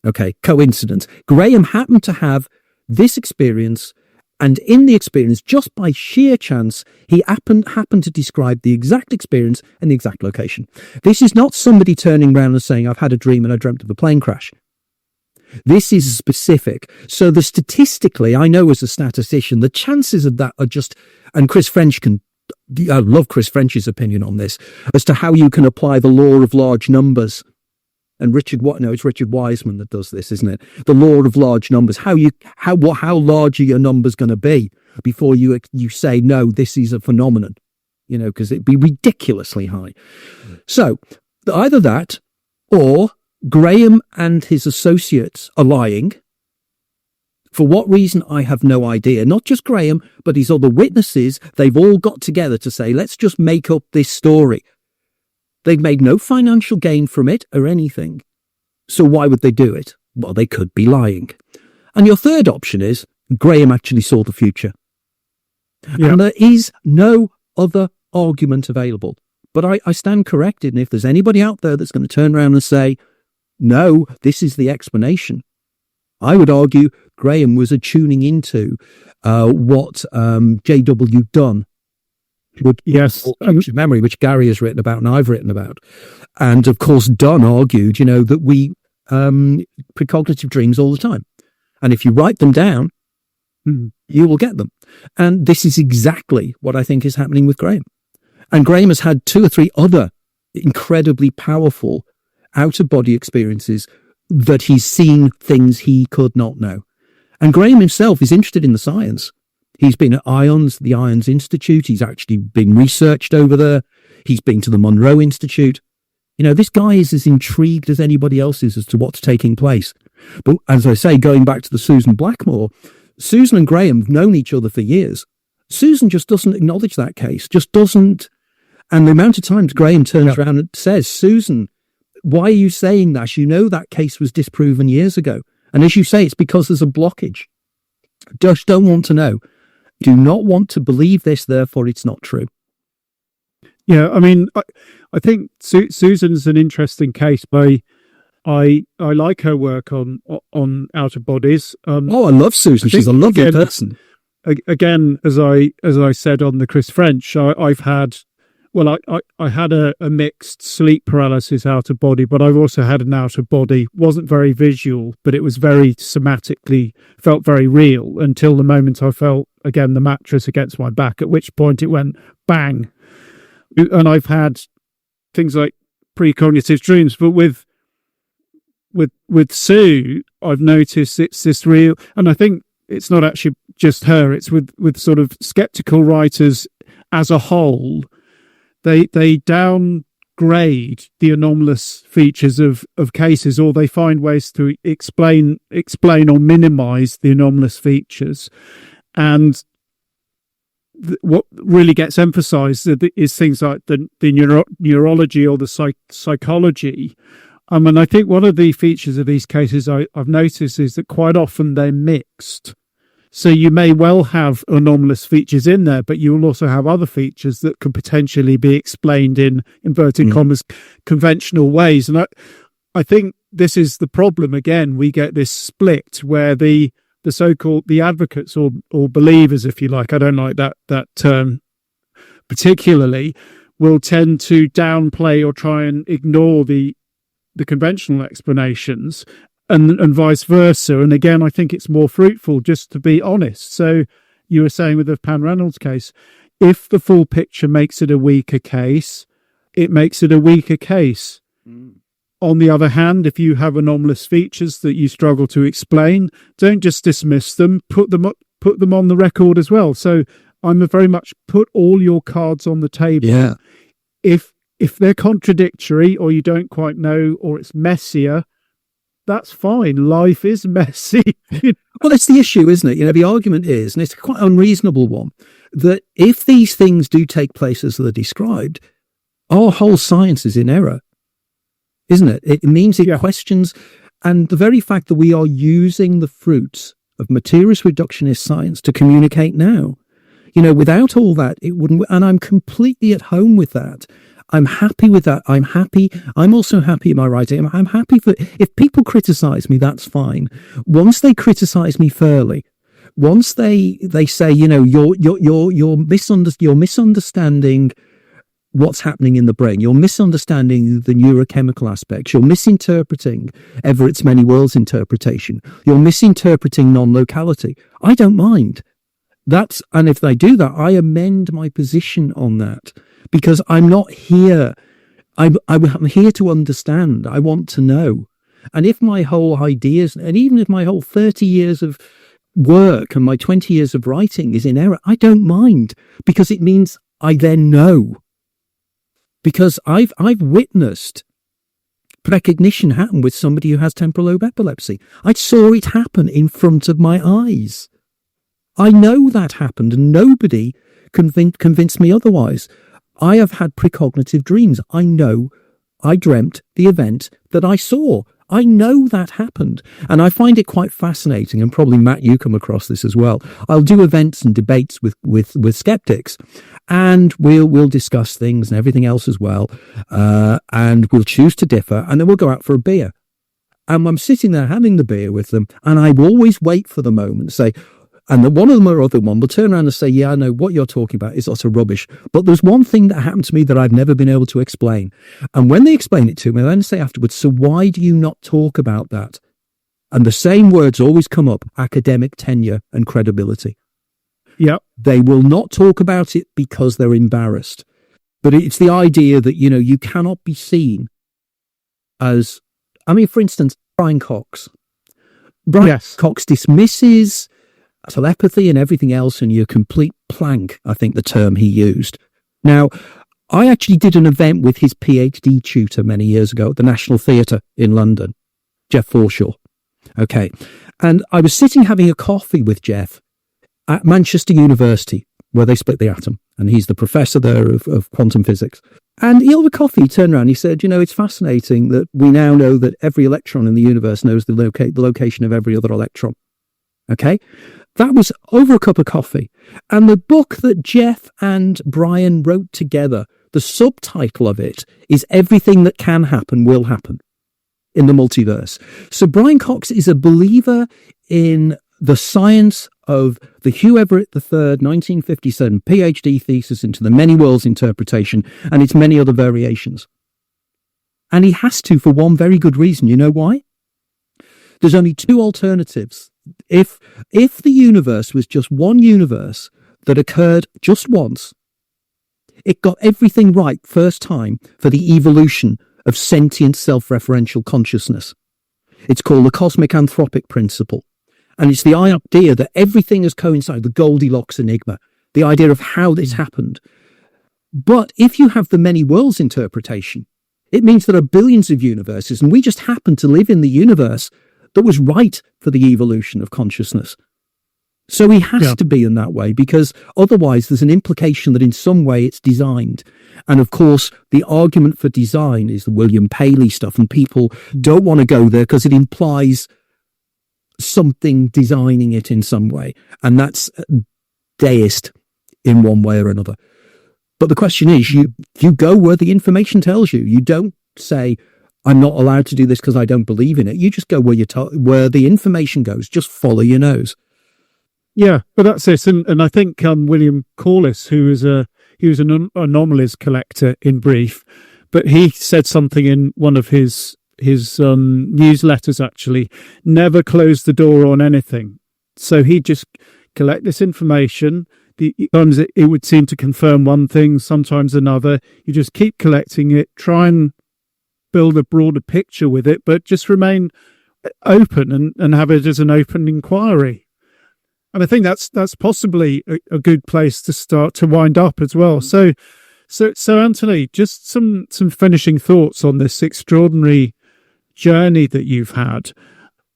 Okay, coincidence. Graham happened to have this experience, and in the experience, just by sheer chance, he happened to describe the exact experience and the exact location. This is not somebody turning around and saying, I've had a dream and I dreamt of a plane crash. This is specific. So statistically, I know as a statistician, the chances of that are just, and Chris French I love Chris French's opinion on this, as to how you can apply the law of large numbers. And it's Richard Wiseman that does this, isn't it? The law of large numbers. How large are your numbers going to be before you say, no, this is a phenomenon, because it'd be ridiculously high. So either that, or Graham and his associates are lying. For what reason, I have no idea. Not just Graham, but his other witnesses, they've all got together to say, let's just make up this story. They've made no financial gain from it or anything. So why would they do it? Well, they could be lying. And your third option is Graham actually saw the future. Yeah. And there is no other argument available. But I stand corrected. And if there's anybody out there that's going to turn around and say, no, this is the explanation, I would argue Graham was tuning into what J.W. Dunn would memory, which Gary has written about and I've written about. And of course, Dunn argued, that we precognitive dreams all the time. And if you write them down, you will get them. And this is exactly what I think is happening with Graham. And Graham has had 2 or 3 other incredibly powerful out-of-body experiences that he's seen things he could not know. And Graham himself is interested in the science. He's been at the IONS Institute. He's actually been researched over there. He's been to the Monroe Institute. This guy is as intrigued as anybody else is as to what's taking place. But as I say, going back to the Susan Blackmore, Susan and Graham have known each other for years. Susan just doesn't acknowledge that case, just doesn't. And the amount of times Graham turns around and says, Susan, why are you saying that? That case was disproven years ago. And as you say, it's because there's a blockage. Just don't want to know. Do not want to believe this, therefore it's not true. Yeah, I mean, I think Susan's an interesting case. I like her work on outer bodies. I love Susan. She's a lovely person. Again, as I said on the Chris French, I've had. Well, I had a mixed sleep paralysis out of body, but I've also had an out of body. Wasn't very visual, but it was very somatically, felt very real until the moment I felt, again, the mattress against my back, at which point it went bang. And I've had things like precognitive dreams, but with Sue, I've noticed it's this real, and I think it's not actually just her, it's with sort of skeptical writers as a whole. They downgrade the anomalous features of cases, or they find ways to explain or minimize the anomalous features. And what really gets emphasized is things like the neurology or the psychology. And I think one of the features of these cases I've noticed is that quite often they're mixed. So you may well have anomalous features in there, but you will also have other features that could potentially be explained in inverted commas conventional ways. And I think this is the problem. Again, we get this split where the so-called the advocates or believers, if you like, I don't like that term particularly, will tend to downplay or try and ignore the conventional explanations. And vice versa. And again, I think it's more fruitful just to be honest. So you were saying with the Pam Reynolds case, if the full picture makes it a weaker case, it makes it a weaker case. On the other hand, if you have anomalous features that you struggle to explain, don't just dismiss them, put them on the record as well. So I'm very much put all your cards on the table. Yeah. If they're contradictory or you don't quite know or it's messier, that's fine. Life is messy. Well, that's the issue, isn't it? The argument is, and it's a quite unreasonable one, that if these things do take place as they're described, our whole science is in error, isn't it? It means it questions, and the very fact that we are using the fruits of materialist reductionist science to communicate now. without all that, it wouldn't, and I'm completely at home with that. I'm happy with that. I'm happy. I'm also happy in my writing. I'm happy if people criticize me, that's fine. Once they criticize me fairly, once they say, you're misunderstanding what's happening in the brain. You're misunderstanding the neurochemical aspects. You're misinterpreting Everett's many worlds interpretation. You're misinterpreting non-locality. I don't mind. And if they do that, I amend my position on that, because I'm not here. I'm here to understand. I want to know. And if my whole ideas, and even if my whole 30 years of work and my 20 years of writing is in error, I don't mind, because it means I then know. Because I've witnessed precognition happen with somebody who has temporal lobe epilepsy. I saw it happen in front of my eyes. I know that happened, and nobody convinced me otherwise. I have had precognitive dreams. I know I dreamt the event that I saw. I know that happened. And I find it quite fascinating, and probably, Matt, you come across this as well. I'll do events and debates with skeptics, and we'll discuss things and everything else as well. And we'll choose to differ, and then we'll go out for a beer. And I'm sitting there having the beer with them, and I always wait for the moment to say, and then one of them or other one will turn around and say, yeah, I know what you're talking about is utter rubbish. But there's one thing that happened to me that I've never been able to explain. And when they explain it to me, I then say afterwards, so why do you not talk about that? And the same words always come up: academic tenure and credibility. Yeah. They will not talk about it because they're embarrassed. But it's the idea that, you cannot be seen as, for instance, Brian Cox. Brian Cox dismisses telepathy and everything else, and you're complete plank, I think the term he used. Now, I actually did an event with his PhD tutor many years ago at the National Theatre in London, Jeff Forshaw. Okay. And I was sitting having a coffee with Jeff at Manchester University, where they split the atom, and he's the professor there of quantum physics. And over coffee, he turned around, he said, it's fascinating that we now know that every electron in the universe knows the location of every other electron. Okay? That was over a cup of coffee. And the book that Jeff and Brian wrote together, the subtitle of it is Everything That Can Happen Will Happen in the Multiverse. So Brian Cox is a believer in the science of the Hugh Everett III, 1957 PhD thesis into the many worlds interpretation and its many other variations. And he has to, for one very good reason. You know why? There's only two alternatives. If the universe was just one universe that occurred just once, it got everything right first time for the evolution of sentient self-referential consciousness. It's called the cosmic anthropic principle. And it's the idea that everything has coincided, the Goldilocks enigma, the idea of how this happened. But if you have the many worlds interpretation, it means there are billions of universes, and we just happen to live in the universe that was right for the evolution of consciousness. So he has to be in that way, because otherwise there's an implication that in some way it's designed. And of course, the argument for design is the William Paley stuff, and people don't want to go there because it implies something designing it in some way. And that's deist in one way or another. But the question is, you go where the information tells you. You don't say, I'm not allowed to do this because I don't believe in it. You just go where the information goes. Just follow your nose. Yeah, but that's it. And I think William Corliss, he was an anomalies collector in brief, but he said something in one of his newsletters, actually, never close the door on anything. So he'd just collect this information. Sometimes it would seem to confirm one thing, sometimes another. You just keep collecting it, try and build a broader picture with it, but just remain open and have it as an open inquiry. And I think that's possibly a good place to start to wind up as well. So Anthony, just some finishing thoughts on this extraordinary journey that you've had.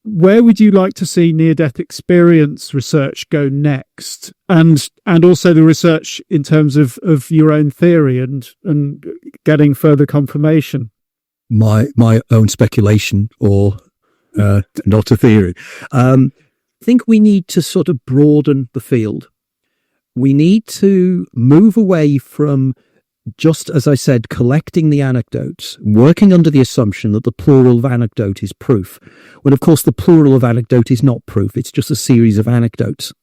Where would you like to see near-death experience research go next, and also the research in terms of your own theory and getting further confirmation? My own speculation, or not a theory. I think we need to sort of broaden the field. we need to move away from, just as I said, collecting the anecdotes, working under the assumption that the plural of anecdote is proof, when of course the plural of anecdote is not proof, it's just a series of anecdotes.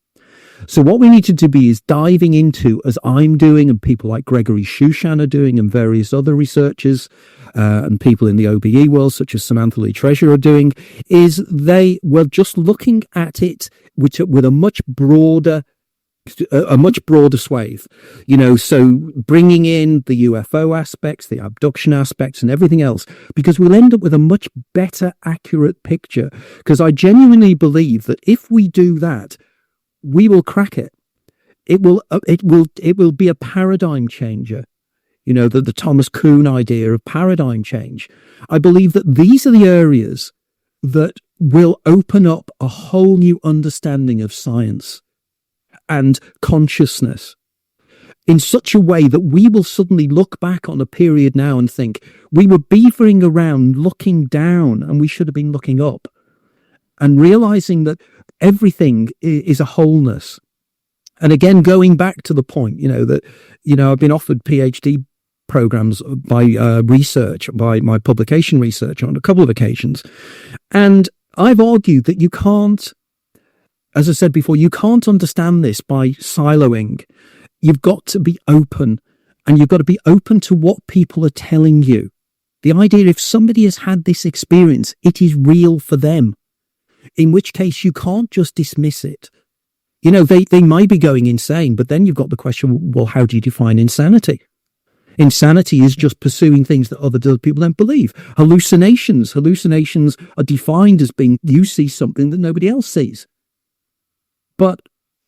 So what we need to do is diving into, as I'm doing and people like Gregory Shushan are doing and various other researchers and people in the OBE world such as Samantha Lee Treasure are doing, is they were just looking at it with a much broader swathe, so bringing in the UFO aspects, the abduction aspects and everything else, because we'll end up with a much better, accurate picture. Because I genuinely believe that if we do that, we will crack it. It will be a paradigm changer. The Thomas Kuhn idea of paradigm change. I believe that these are the areas that will open up a whole new understanding of science and consciousness in such a way that we will suddenly look back on a period now and think we were beavering around looking down and we should have been looking up, and realizing that everything is a wholeness. And again, going back to the point, I've been offered PhD programs by my publication research on a couple of occasions. And I've argued that you can't, as I said before, you can't understand this by siloing. You've got to be open, and you've got to be open to what people are telling you. The idea, if somebody has had this experience, it is real for them. In which case you can't just dismiss it. They might be going insane, but then you've got the question, well, how do you define insanity? Insanity is just pursuing things that other people don't believe. Hallucinations are defined as being, you see something that nobody else sees. But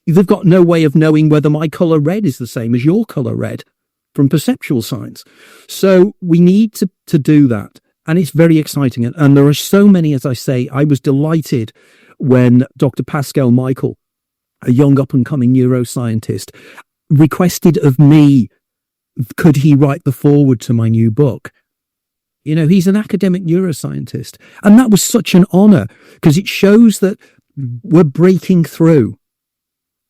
they've got no way of knowing whether my colour red is the same as your colour red from perceptual science. So we need to do that. And it's very exciting. And there are so many, as I say. I was delighted when Dr. Pascal Michael, a young up-and-coming neuroscientist, requested of me, could he write the foreword to my new book? He's an academic neuroscientist. And that was such an honour, because it shows that we're breaking through.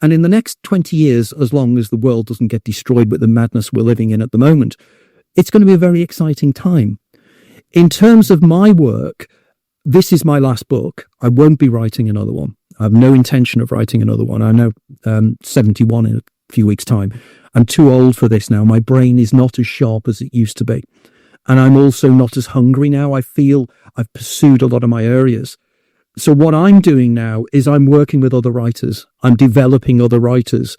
And in the next 20 years, as long as the world doesn't get destroyed with the madness we're living in at the moment, it's going to be a very exciting time. In terms of my work, this is my last book. I won't be writing another one. I have no intention of writing another one. I'm now 71 in a few weeks' time. I'm too old for this now. My brain is not as sharp as it used to be. And I'm also not as hungry now. I feel I've pursued a lot of my areas. So what I'm doing now is I'm working with other writers. I'm developing other writers.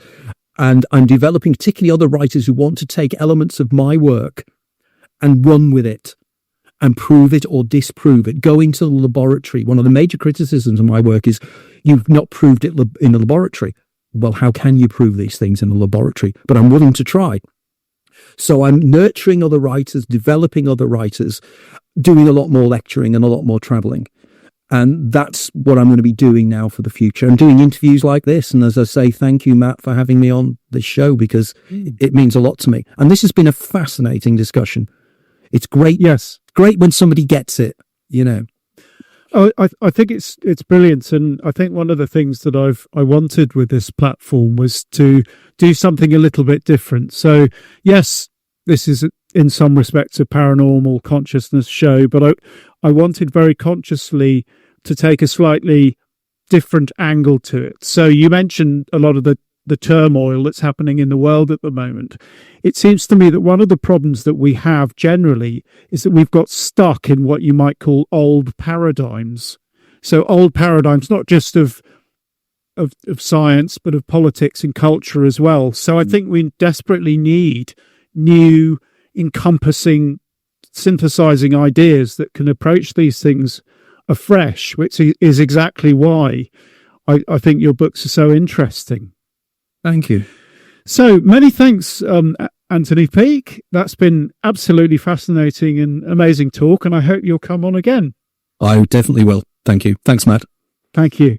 And I'm developing particularly other writers who want to take elements of my work and run with it and prove it or disprove it. Go into the laboratory. One of the major criticisms of my work is you've not proved it in the laboratory. Well, how can you prove these things in a laboratory? But I'm willing to try. So I'm nurturing other writers, developing other writers, doing a lot more lecturing and a lot more traveling. And that's what I'm going to be doing now for the future. I'm doing interviews like this. And as I say, thank you, Matt, for having me on this show, because it means a lot to me. And this has been a fascinating discussion. It's great. Yes. Great when somebody gets it, Oh, I think it's brilliant. And I think one of the things that I wanted with this platform was to do something a little bit different. So yes, this is in some respects a paranormal consciousness show, but I wanted very consciously to take a slightly different angle to it. So you mentioned a lot of the turmoil that's happening in the world at the moment. It seems to me that one of the problems that we have generally is that we've got stuck in what you might call old paradigms. So old paradigms, not just of science, but of politics and culture as well. So I think we desperately need new, encompassing, synthesizing ideas that can approach these things afresh, which is exactly why I think your books are so interesting. Thank you. So many thanks, Anthony Peake. That's been absolutely fascinating and amazing talk, and I hope you'll come on again. I definitely will. Thank you. Thanks, Matt. Thank you.